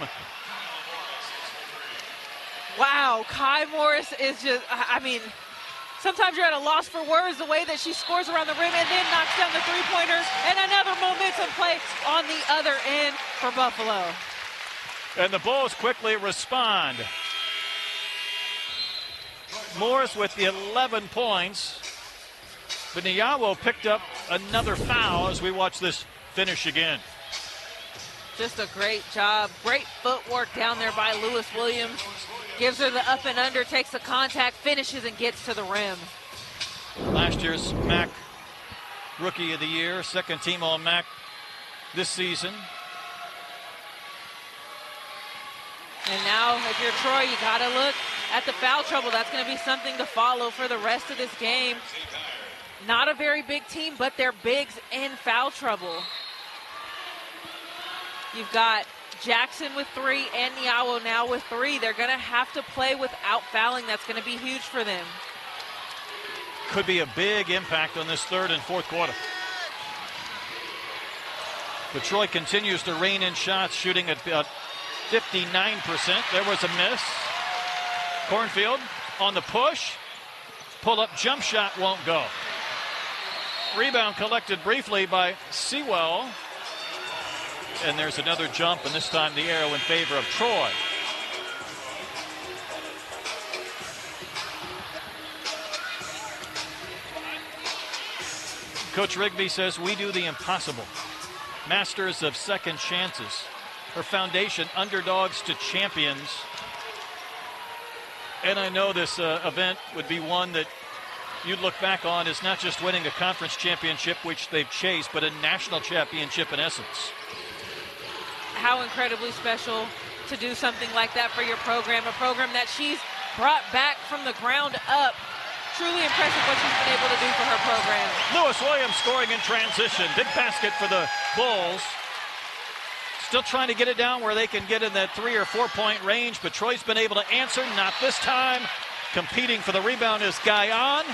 Wow, Kai Morris is just, I mean, sometimes you're at a loss for words the way that she scores around the rim and then knocks down the three-pointer, and another momentum play on the other end for Buffalo. And the Bulls quickly respond. Morris with the 11 points. But Niawo picked up another foul as we watch this finish again. Just a great job. Great footwork down there by Lewis Williams. Gives her the up and under, takes the contact, finishes, and gets to the rim. Last year's MAC Rookie of the Year, second team All-MAC this season. And now, if you're Troy, you got to look at the foul trouble. That's going to be something to follow for the rest of this game. Not a very big team, but they're bigs in foul trouble. You've got Jackson with 3 and Niawo now with 3. They're going to have to play without fouling. That's going to be huge for them. Could be a big impact on this third and fourth quarter. Detroit continues to rein in shots, shooting at 59%. There was a miss. Cornfield on the push. Pull-up jump shot won't go. Rebound collected briefly by Sewell. And there's another jump, and this time the arrow in favor of Troy. Coach Rigby says, we do the impossible. Masters of second chances. Her foundation, underdogs to champions. And I know this event would be one that you'd look back on as not just winning a conference championship, which they've chased, but a national championship in essence. How incredibly special to do something like that for your program, a program that she's brought back from the ground up. Truly impressive what she's been able to do for her program. Lewis Williams scoring in transition. Big basket for the Bulls. Still trying to get it down where they can get in that 3 or 4 point range, but Troy's been able to answer. Not this time. Competing for the rebound is Guyon.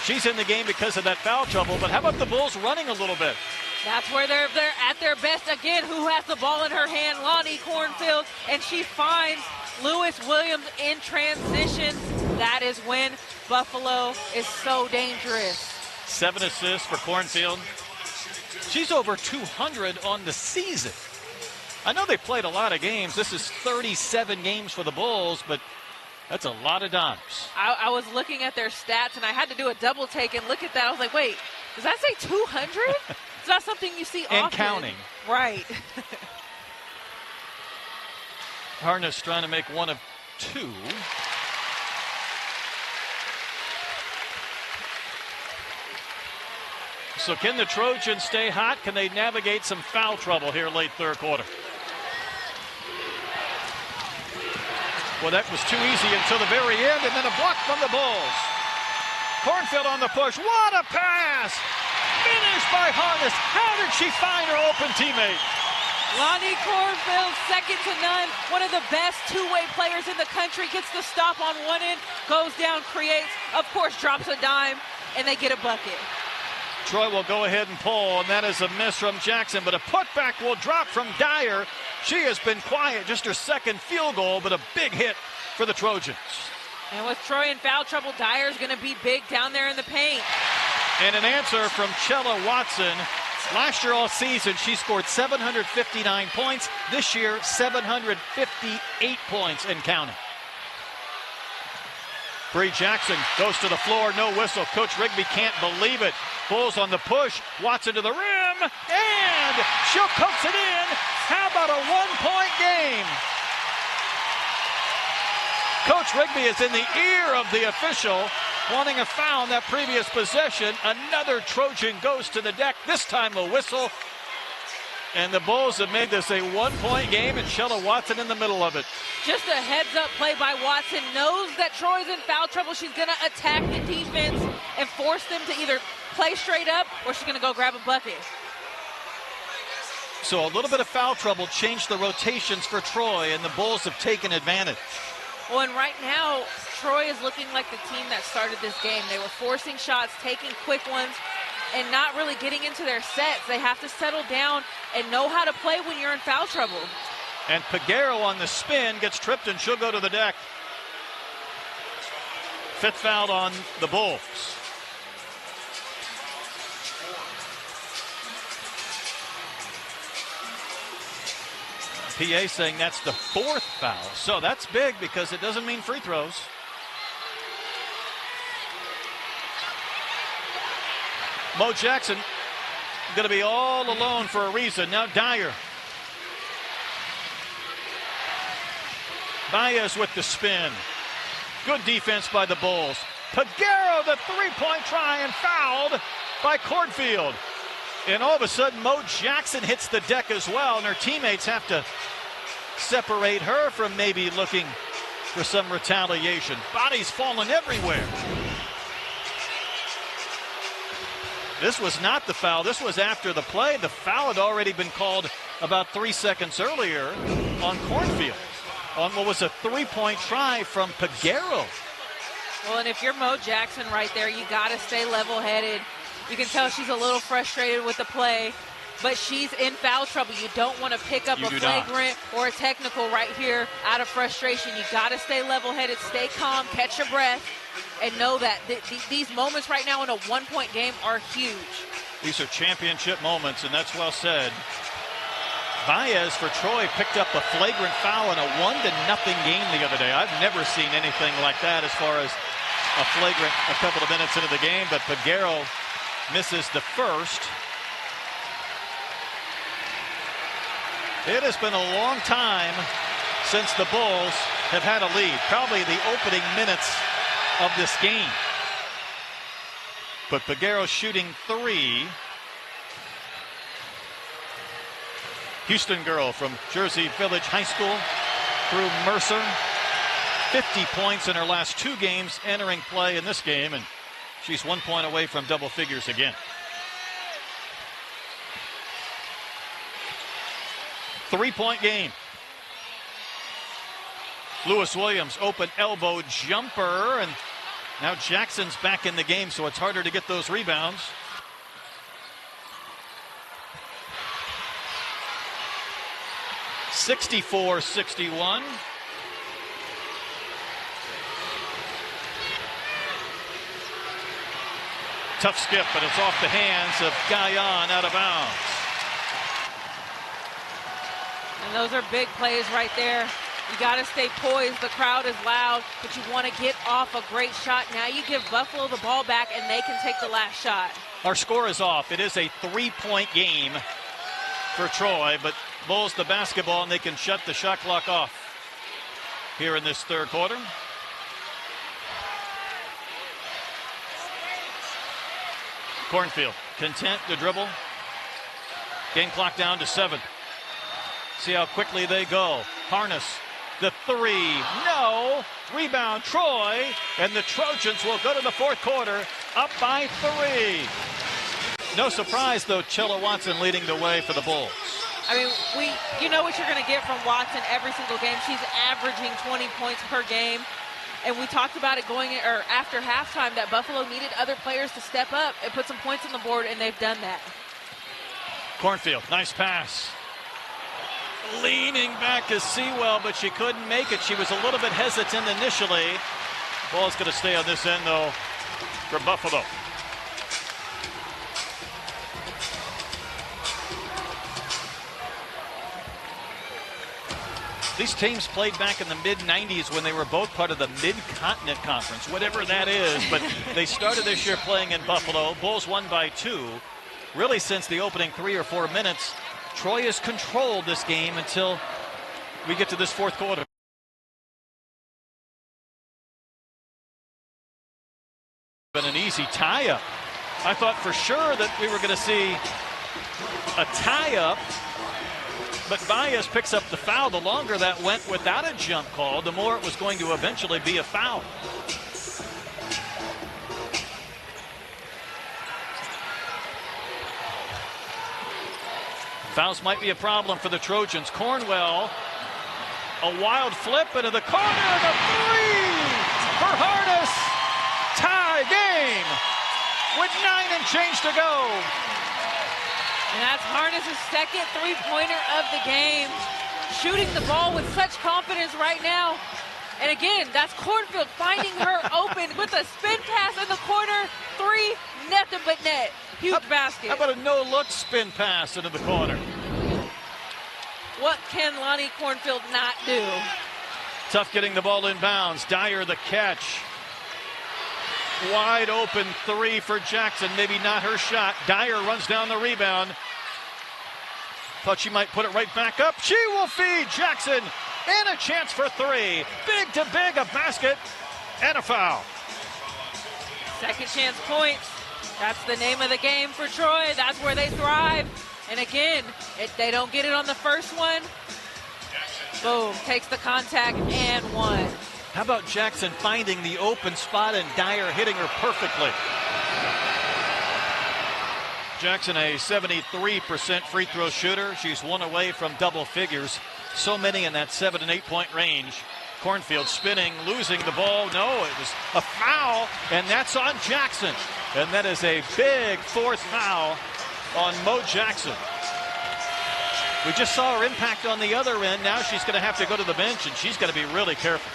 She's in the game because of that foul trouble, but how about the Bulls running a little bit? That's where they're at their best. Again, who has the ball in her hand? Lonnie Cornfield, and she finds Lewis Williams in transition. That is when Buffalo is so dangerous. 7 assists for Cornfield. She's over 200 on the season. I know they played a lot of games. This is 37 games for the Bulls, but that's a lot of dimes. I was looking at their stats, and I had to do a double take and look at that. I was like, wait, does that say 200? It's not something you see often. And counting. Right. Harness trying to make one of 2. So can the Trojans stay hot? Can they navigate some foul trouble here late third quarter? Well, that was too easy until the very end, and then a block from the Bulls. Cornfield on the push. What a pass! Finished by Harness. How did she find her open teammate? Lonnie Cornfield, second to none. One of the best two-way players in the country. Gets the stop on one end, goes down, creates, of course, drops a dime, and they get a bucket. Troy will go ahead and pull, and that is a miss from Jackson, but a putback will drop from Dyer. She has been quiet, just her second field goal, but a big hit for the Trojans. And with Troy in foul trouble, Dyer's going to be big down there in the paint. And an answer from Chella Watson. Last year all season, she scored 759 points. This year, 758 points and counting. Bree Jackson goes to the floor, no whistle. Coach Rigby can't believe it. Bulls on the push, Watson to the rim, and she'll coax it in. How about a one-point game? Coach Rigby is in the ear of the official wanting a foul in that previous possession. Another Trojan goes to the deck, this time a whistle. And the Bulls have made this a one-point game, and Chella Watson in the middle of it. Just a heads-up play by Watson. Knows that Troy's in foul trouble. She's going to attack the defense and force them to either play straight up or she's going to go grab a bucket. So a little bit of foul trouble changed the rotations for Troy, and the Bulls have taken advantage. Well, and right now, Troy is looking like the team that started this game. They were forcing shots, taking quick ones, and not really getting into their sets. They have to settle down and know how to play when you're in foul trouble. And Peguero on the spin gets tripped, and she'll go to the deck. Fifth foul on the Bulls. PA saying that's the fourth foul. So that's big because it doesn't mean free throws. Mo Jackson going to be all alone for a reason. Now Dyer. Baez with the spin. Good defense by the Bulls. Peguero, the three-point try, and fouled by Cornfield. And all of a sudden, Mo Jackson hits the deck as well, and her teammates have to separate her from maybe looking for some retaliation. Bodies falling everywhere. This was not the foul. This was after the play. The foul had already been called about 3 seconds earlier on Cornfield on what was a three-point try from Peguero. Well, and if you're Mo Jackson right there, you got to stay level-headed. You can tell she's a little frustrated with the play, but she's in foul trouble. You don't want to pick up a flagrant or a technical right here out of frustration. You got to stay level-headed, stay calm, catch your breath, and know that these moments right now in a one-point game are huge. These are championship moments, and that's well said. Baez for Troy picked up a flagrant foul in a 1-0 game the other day. I've never seen anything like that as far as a flagrant a couple of minutes into the game, but Peguero misses the first. It has been a long time since the Bulls have had a lead, probably the opening minutes of this game. But Peguero shooting three. Houston girl from Jersey Village High School through Mercer. 50 points in her last two games entering play in this game, and she's 1 point away from double figures again. Three-point game. Lewis Williams, open elbow jumper, and now Jackson's back in the game, so it's harder to get those rebounds. (64-61). Tough skip, but it's off the hands of Guyon, out of bounds. And those are big plays right there. You got to stay poised. The crowd is loud, but you want to get off a great shot. Now you give Buffalo the ball back, and they can take the last shot. Our score is off. It is a three-point game for Troy, but Bulls the basketball, and they can shut the shot clock off here in this third quarter. Cornfield content to dribble. Game clock down to 7. See how quickly they go. Harness, the three, no. Rebound, Troy, and the Trojans will go to the fourth quarter up by 3. No surprise, though, Chella Watson leading the way for the Bulls. I mean, you know what you're going to get from Watson every single game. She's averaging 20 points per game. And we talked about it after halftime that Buffalo needed other players to step up and put some points on the board, and they've done that. Cornfield, nice pass. Leaning back is Sewell, but she couldn't make it. She was a little bit hesitant initially. Ball's going to stay on this end, though, for Buffalo. These teams played back in the mid-90s when they were both part of the Mid-Continent Conference, whatever that is. But they started this year playing in Buffalo. Bulls won by 2. Really, since the opening 3 or 4 minutes, Troy has controlled this game until we get to this fourth quarter. Been an easy tie-up. I thought for sure that we were going to see a tie-up, but Baez picks up the foul. The longer that went without a jump call, the more it was going to eventually be a foul. Fouls might be a problem for the Trojans. Cornwell, a wild flip into the corner, the three for Harness. Tie game with 9 and change to go. And that's Harness's second three-pointer of the game. Shooting the ball with such confidence right now. And again, that's Cornfield finding her open with a spin pass in the corner. Three, nothing but net. Huge basket. How about a no-look spin pass into the corner? What can Lonnie Cornfield not do? Tough getting the ball in bounds. Dyer the catch. Wide open three for Jackson. Maybe not her shot. Dyer runs down the rebound. Thought she might put it right back up. She will feed Jackson. And a chance for three. Big to big, a basket and a foul. Second chance points. That's the name of the game for Troy. That's where they thrive. And again, they don't get it on the first one. Boom, takes the contact and one. How about Jackson finding the open spot and Dyer hitting her perfectly? Jackson, a 73% free throw shooter. She's one away from double figures. So many in that 7 and 8 point range. Cornfield spinning, losing the ball. No, it was a foul, and that's on Jackson. And that is a big fourth foul on Mo Jackson. We just saw her impact on the other end. Now she's going to have to go to the bench, and she's going to be really careful.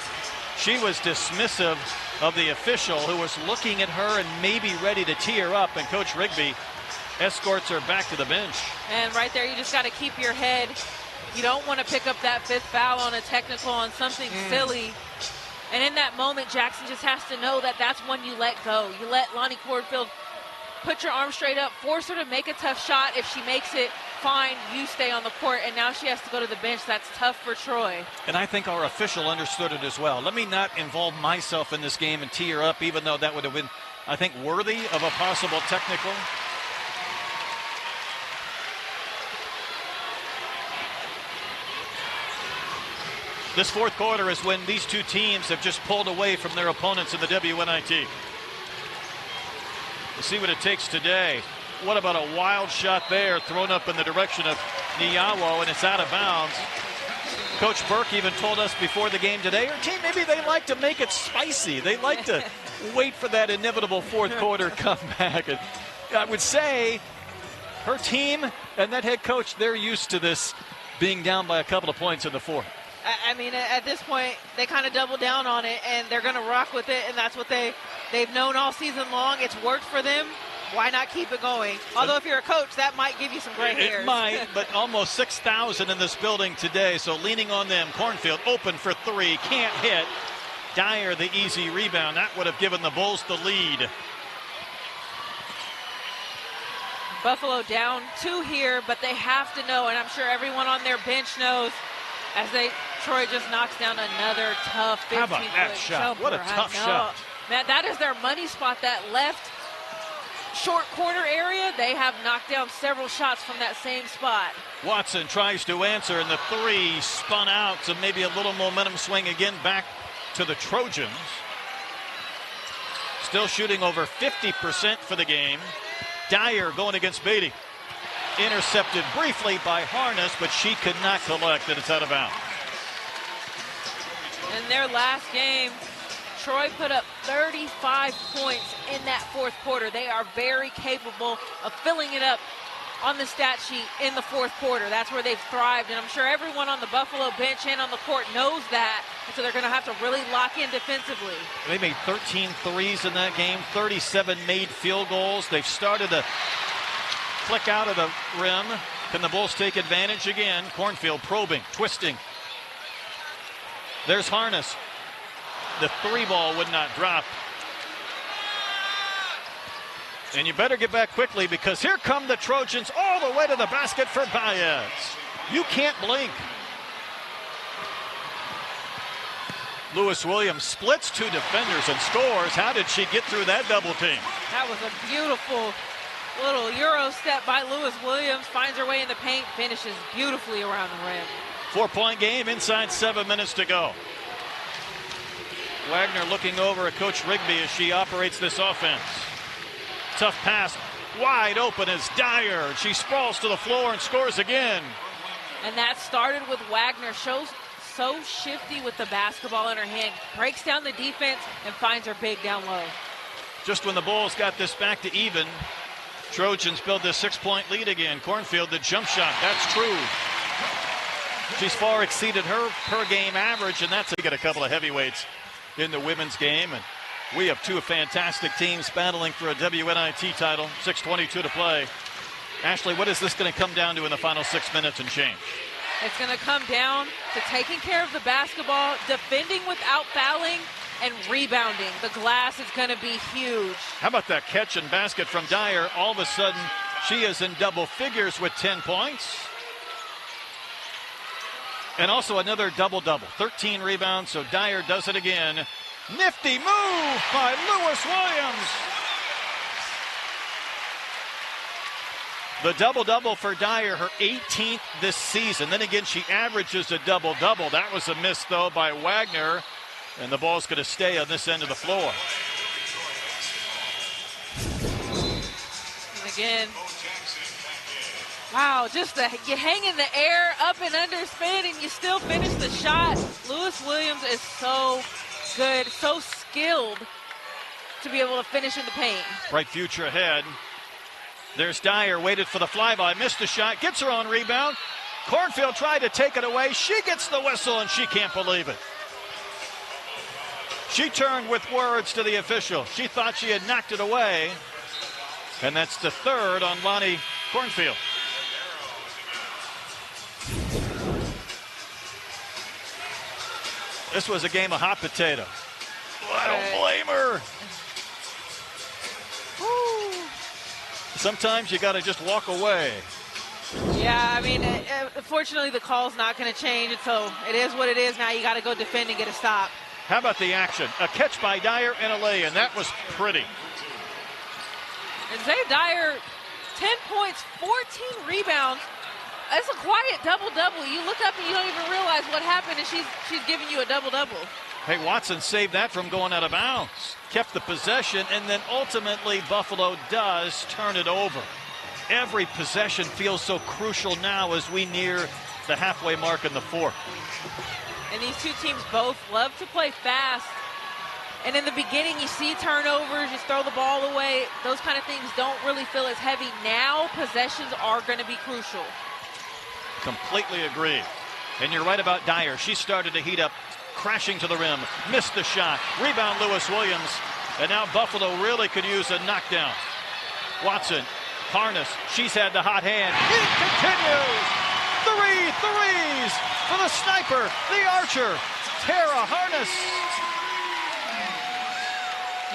She was dismissive of the official who was looking at her and maybe ready to tee her up, and Coach Rigby escorts her back to the bench. And right there, you just got to keep your head. You don't want to pick up that fifth foul on a technical on something silly. And in that moment, Jackson just has to know that that's when you let go. You let Lonnie Cornfield put your arm straight up, force her to make a tough shot. If she makes it, fine, you stay on the court. And now she has to go to the bench. That's tough for Troy. And I think our official understood it as well. Let me not involve myself in this game and tee her up, even though that would have been, I think, worthy of a possible technical. This fourth quarter is when these two teams have just pulled away from their opponents in the WNIT. We'll see what it takes today. What about a wild shot there thrown up in the direction of Niawo, and it's out of bounds. Coach Burke even told us before the game today, her team, maybe they like to make it spicy. They like to wait for that inevitable fourth quarter comeback. And I would say her team and that head coach, they're used to this being down by a couple of points in the fourth. I mean, at this point, they kind of double down on it, and they're going to rock with it, and that's what they've known all season long. It's worked for them. Why not keep it going? Although if you're a coach, that might give you some gray hairs. It might, but almost 6,000 in this building today, so leaning on them. Cornfield open for three, can't hit. Dyer the easy rebound. That would have given the Bulls the lead. Buffalo down 2 here, but they have to know, and I'm sure everyone on their bench knows, as Troy just knocks down another tough 15-foot jumper. How about that shot? What a tough shot. Man, that is their money spot, that left short corner area. They have knocked down several shots from that same spot. Watson tries to answer, and the three spun out, so maybe a little momentum swing again back to the Trojans. Still shooting over 50% for the game. Dyer going against Beatty. Intercepted briefly by Harness, but she could not collect, and it's out of bounds. In their last game, Troy put up 35 points in that fourth quarter. They are very capable of filling it up on the stat sheet in the fourth quarter. That's where they've thrived, and I'm sure everyone on the Buffalo bench and on the court knows that, and so they're going to have to really lock in defensively. They made 13 threes in that game, 37 made field goals. They've started to flick out of the rim. Can the Bulls take advantage again? Cornfield probing, twisting. There's Harness. The three ball would not drop. And you better get back quickly, because here come the Trojans all the way to the basket for Baez. You can't blink. Lewis Williams splits 2 defenders and scores. How did she get through that double team? That was a beautiful little Euro step by Lewis Williams. Finds her way in the paint, finishes beautifully around the rim. 4-point game, inside 7 minutes to go. Wagner looking over at Coach Rigby as she operates this offense. Tough pass, wide open is Dyer. She sprawls to the floor and scores again. And that started with Wagner. Shows so shifty with the basketball in her hand. Breaks down the defense and finds her big down low. Just when the Bulls got this back to even, Trojans build this 6-point lead again. Cornfield, the jump shot, that's true. She's far exceeded her per game average, and that's got a couple of heavyweights in the women's game. And we have 2 fantastic teams battling for a WNIT title. 6:22 to play. Ashley, what is this going to come down to in the final 6 minutes and change? It's going to come down to taking care of the basketball, defending without fouling, and rebounding. The glass is going to be huge. How about that catch and basket from Dyer? All of a sudden, she is in double figures with 10 points. And also another double-double. 13 rebounds, so Dyer does it again. Nifty move by Lewis Williams. The double-double for Dyer, her 18th this season. Then again, she averages a double-double. That was a miss, though, by Wagner. And the ball's going to stay on this end of the floor. And again, wow, just you hang in the air, up and under spin, and you still finish the shot. Lewis Williams is so good, so skilled to be able to finish in the paint. Bright future ahead. There's Dyer, waited for the flyby, missed the shot, gets her own rebound. Cornfield tried to take it away. She gets the whistle, and she can't believe it. She turned with words to the official. She thought she had knocked it away. And that's the 3rd on Lonnie Cornfield. This was a game of hot potato. Well, I don't blame her. Woo. Sometimes you got to just walk away. Yeah, I mean, unfortunately, the call's not going to change. So it is what it is. Now you got to go defend and get a stop. How about the action? A catch by Dyer and a lay, and that was pretty. And Zay Dyer, 10 points, 14 rebounds. That's a quiet double-double. You look up and you don't even realize what happened, and she's giving you a double-double. Hey, Watson saved that from going out of bounds. Kept the possession, and then ultimately Buffalo does turn it over. Every possession feels so crucial now as we near the halfway mark in the 4th. And these 2 teams both love to play fast. And in the beginning, you see turnovers, just throw the ball away. Those kind of things don't really feel as heavy. Now, possessions are going to be crucial. Completely agree. And you're right about Dyer. She started to heat up, crashing to the rim, missed the shot. Rebound Lewis Williams. And now Buffalo really could use a knockdown. Watson, Harness, she's had the hot hand. It continues. 3 threes for the sniper, the archer, Terah Harness.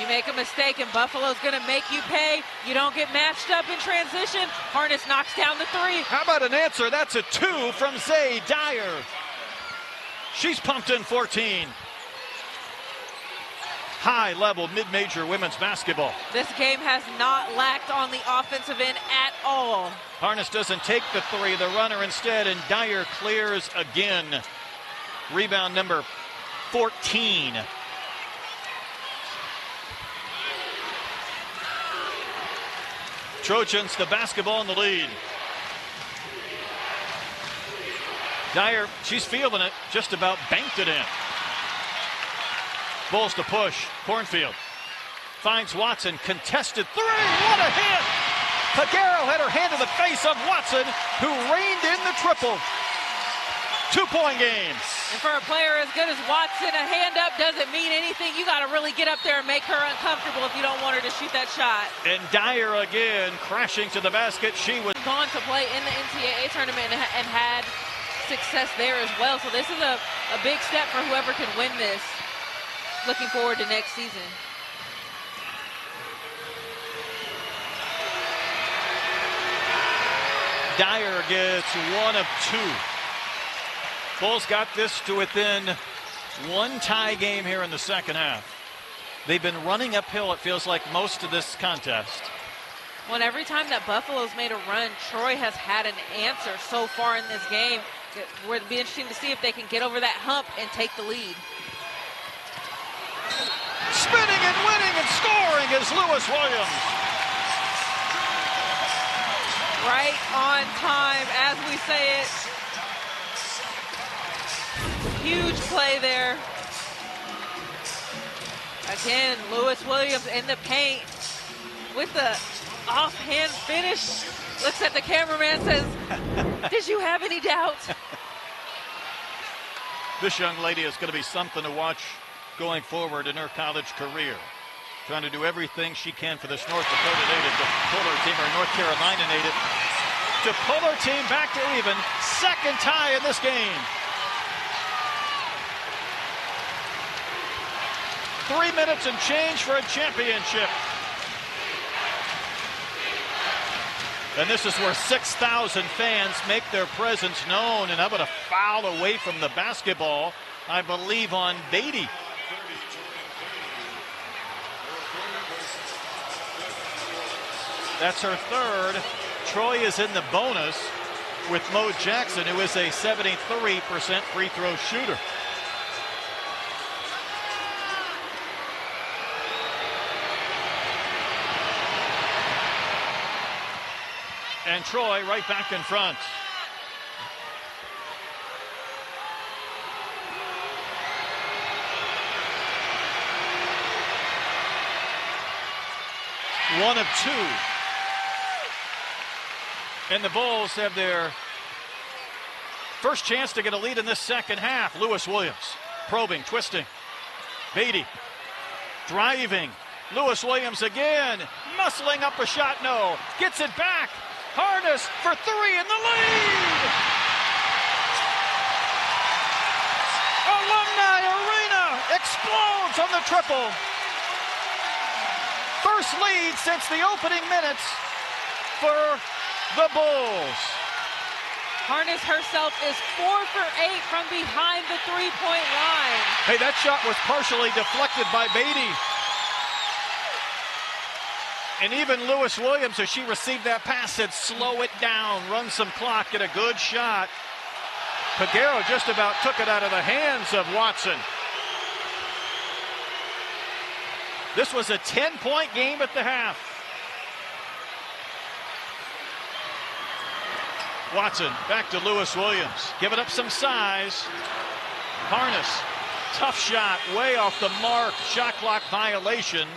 You make a mistake and Buffalo's going to make you pay. You don't get matched up in transition. Harness knocks down the 3. How about an answer? That's a 2 from Zay Dyer. She's pumped in 14. High-level mid-major women's basketball. This game has not lacked on the offensive end at all. Harness doesn't take the 3, the runner instead, and Dyer clears again. Rebound number 14. Trojans, the basketball in the lead. Dyer, she's feeling it, just about banked it in. Bulls to push. Cornfield finds Watson. Contested 3. What a hit! Pagero had her hand in the face of Watson, who reined in the triple. 2-point game. And for a player as good as Watson, a hand up doesn't mean anything. You got to really get up there and make her uncomfortable if you don't want her to shoot that shot. And Dyer again crashing to the basket. She was gone to play in the NCAA tournament and had success there as well. So this is a big step for whoever can win this. Looking forward to next season. Dyer gets 1 of 2. Bulls got this to within One tie game here in the second half. They've been running uphill, it feels like, most of this contest. Well, every time that Buffalo's made a run, Troy has had an answer so far in this game. It would be interesting to see if they can get over that hump and take the lead. Spinning and winning and scoring is Lewis Williams. Right on time, as we say it. Huge play there. Again, Lewis Williams in the paint with the offhand finish. Looks at the cameraman, says, "Did you have any doubt?" This young lady is going to be something to watch going forward in her college career. Trying to do everything she can for this North Dakota native to pull her team, or North Carolina native, to pull her team back to even. Second tie in this game. 3 minutes and change for a championship. And this is where 6,000 fans make their presence known. And how about a foul away from the basketball, I believe, on Beatty. That's her third. Troy is in the bonus with Mo Jackson, who is a 73% free throw shooter. And Troy right back in front. One of two. And the Bulls have their first chance to get a lead in this second half. Lewis Williams probing, twisting. Beatty driving. Lewis Williams again, muscling up a shot, no. Gets it back. Harness for three in the lead. Alumni Arena explodes on the triple. First lead since the opening minutes for the Bulls. Harness herself is 4 for 8 from behind the three-point line. Hey, that shot was partially deflected by Beatty. And even Lewis Williams, as she received that pass, said slow it down, run some clock, get a good shot. Peguero just about took it out of the hands of Watson. This was a 10-point game at the half. Watson back to Lewis Williams, giving up some size. Harness, tough shot, way off the mark, shot clock violation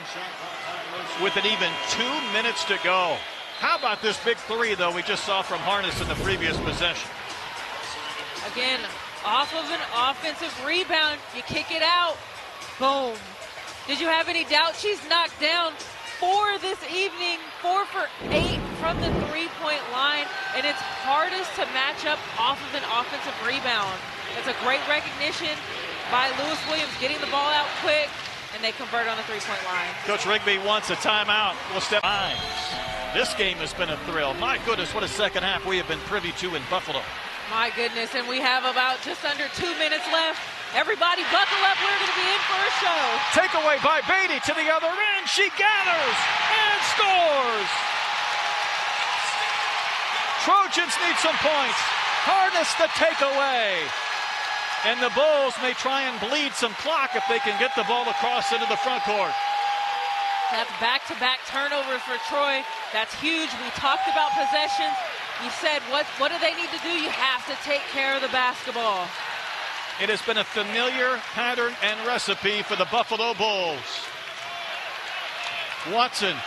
with an even 2 minutes to go. How about this big three, though, we just saw from Harness in the previous possession? Again, off of an offensive rebound, you kick it out, boom. Did you have any doubt? She's knocked down 4 this evening, 4 for 8 from the three-point line, and it's hardest to match up off of an offensive rebound. It's a great recognition by Lewis Williams, getting the ball out quick, and they convert on the three-point line. Coach Rigby wants a timeout. We'll step by. This game has been a thrill. My goodness, what a second half we have been privy to in Buffalo. My goodness, and we have about just under 2 minutes left. Everybody buckle up, we're going to be in for a show. Takeaway by Beatty to the other end. She gathers and scores. Trojans need some points. Harness the takeaway. And the Bulls may try and bleed some clock if they can get the ball across into the front court. That's back-to-back turnovers for Troy. That's huge. We talked about possessions. You said, what do they need to do? You have to take care of the basketball. It has been a familiar pattern and recipe for the Buffalo Bulls. Watson,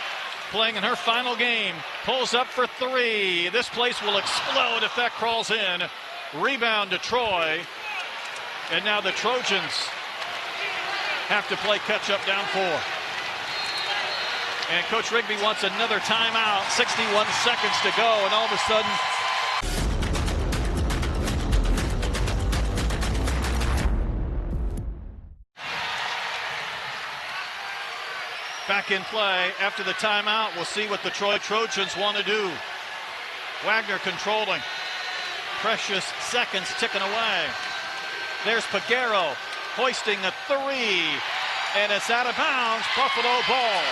playing in her final game, pulls up for three. This place will explode if that crawls in. Rebound to Troy. And now the Trojans have to play catch-up down 4. And Coach Rigby wants another timeout. 61 seconds to go, and all of a sudden, back in play after the timeout. We'll see what the Troy Trojans want to do. Wagner controlling. Precious seconds ticking away. There's Peguero. hoisting a three, and it's out of bounds. Buffalo ball.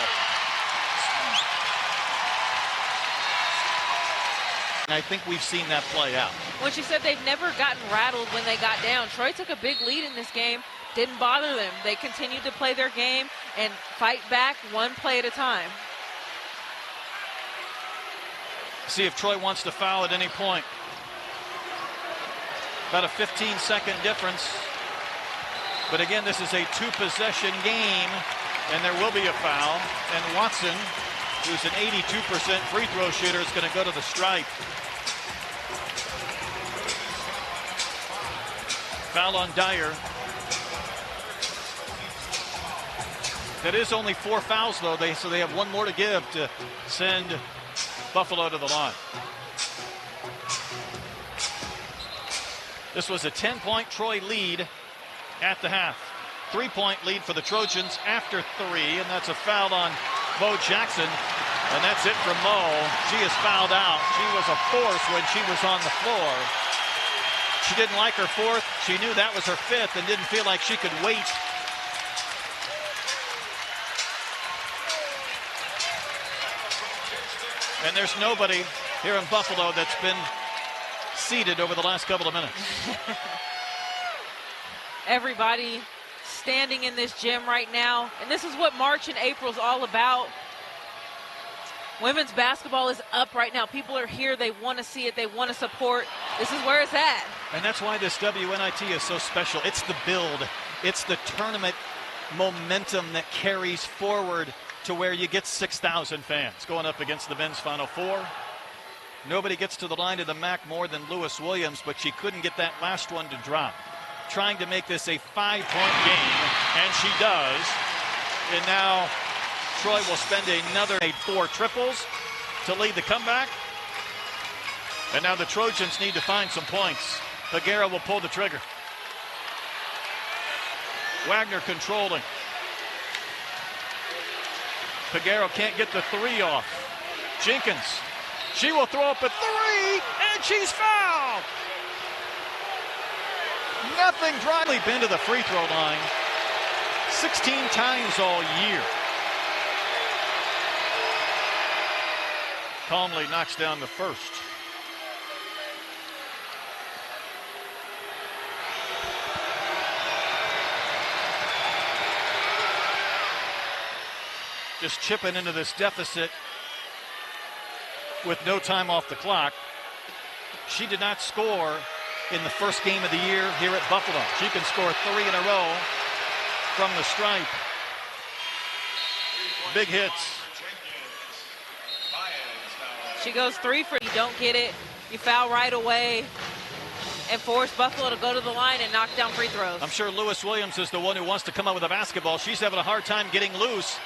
I think we've seen that play out. When she said they've never gotten rattled when they got down, Troy took a big lead in this game. Didn't bother them. They continued to play their game and fight back one play at a time. See if Troy wants to foul at any point. About a 15-second difference. But again, this is a two-possession game, and there will be a foul. And Watson, who's an 82% free throw shooter, is going to go to the stripe. Foul on Dyer. That is only 4 fouls, though, so they have one more to give to send Buffalo to the line. This was a 10-point Troy lead at the half. 3-point lead for the Trojans after 3, and that's a foul on Mo Jackson. And that's it from Mo. She is fouled out. She was a force when she was on the floor. She didn't like her 4th. She knew that was her 5th and didn't feel like she could wait. And there's nobody here in Buffalo that's been seated over the last couple of minutes. Everybody standing in this gym right now. And this is what March and April is all about. Women's basketball is up right now. People are here. They want to see it. They want to support. This is where it's at. And that's why this WNIT is so special. It's the build. It's the tournament momentum that carries forward to where you get 6,000 fans going up against the men's Final Four. Nobody gets to the line of the MAC more than Lewis Williams, but she couldn't get that last one to drop. Trying to make this a 5-point game, and she does. And now Troy will spend another 4 triples to lead the comeback. And now the Trojans need to find some points. Peguero will pull the trigger. Wagner controlling. Peguero can't get the 3 off. Jenkins, she will throw up a 3, and she's fouled. Nothing dryly been to the free throw line 16 times all year. Calmly knocks down the first. Just chipping into this deficit with no time off the clock. She did not score in the first game of the year here at Buffalo. She can score 3 in a row from the stripe. Big hits. She goes 3 for, you don't get it. You foul right away and force Buffalo to go to the line and knock down free throws. I'm sure Lewis Williams is the one who wants to come up with a basketball. She's having a hard time getting loose.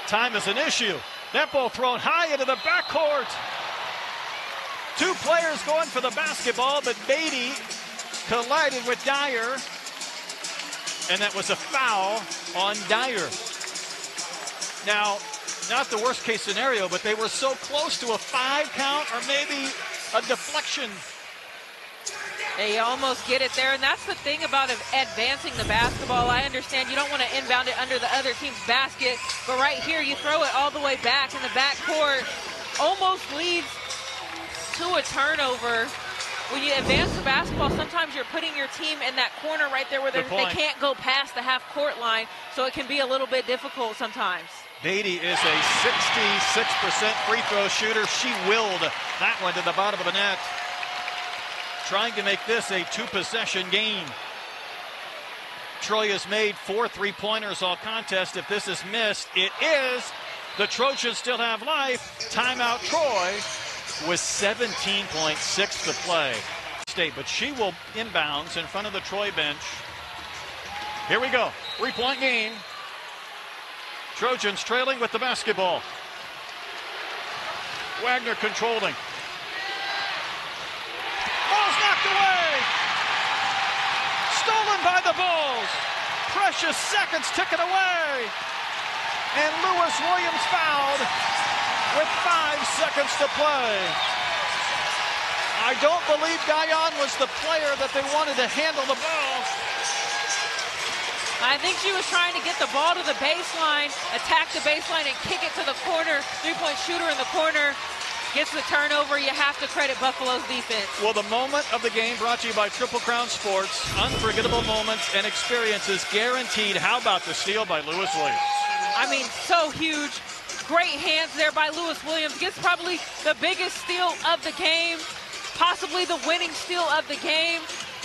Time is an issue. That ball thrown high into the backcourt. 2 players going for the basketball, but Beatty collided with Dyer. And that was a foul on Dyer. Now, not the worst case scenario, but they were so close to a 5 count or maybe a deflection. They almost get it there, and that's the thing about advancing the basketball. I understand you don't want to inbound it under the other team's basket, but right here you throw it all the way back in the backcourt. Almost leads to a turnover. When you advance the basketball, sometimes you're putting your team in that corner right there where they can't go past the half-court line, so it can be a little bit difficult sometimes. Beatty is a 66% free throw shooter. She willed that one to the bottom of the net. Trying to make this a 2-possession game. Troy has made 4 3-pointers all contest. If this is missed, it is. The Trojans still have life. Timeout Troy with 17.6 to play. But she will inbounds in front of the Troy bench. Here we go. 3-point game. Trojans trailing with the basketball. Wagner controlling. Ball's knocked away. Stolen by the Bulls. Precious seconds ticking away. And Lewis Williams fouled with 5 seconds to play. I don't believe Guyon was the player that they wanted to handle the ball. I think she was trying to get the ball to the baseline, attack the baseline, and kick it to the corner. Three-point shooter in the corner gets the turnover. You have to credit Buffalo's defense. Well, the moment of the game brought to you by Triple Crown Sports. Unforgettable moments and experiences guaranteed. How about the steal by Lewis Williams? I mean, so huge. Great hands there by Lewis Williams. Gets probably the biggest steal of the game, possibly the winning steal of the game.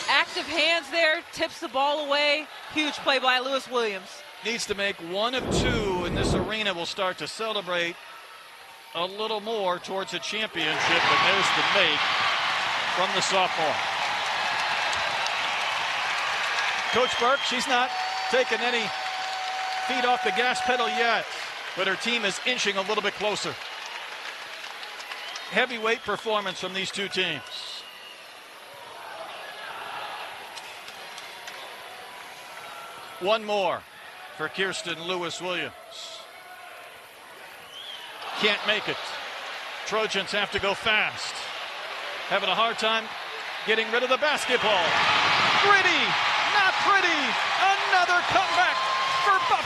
Active hands there, tips the ball away. Huge play by Lewis Williams. Needs to make one of two in this arena. Will start to celebrate a little more towards a championship, and there's the make from the sophomore. Coach Burke, she's not taking any feet off the gas pedal yet, but her team is inching a little bit closer. Heavyweight performance from these two teams. One more for Kirsten Lewis Williams. Can't make it. Trojans have to go fast. Having a hard time getting rid of the basketball. Pretty, not pretty. Another comeback for Buffalo.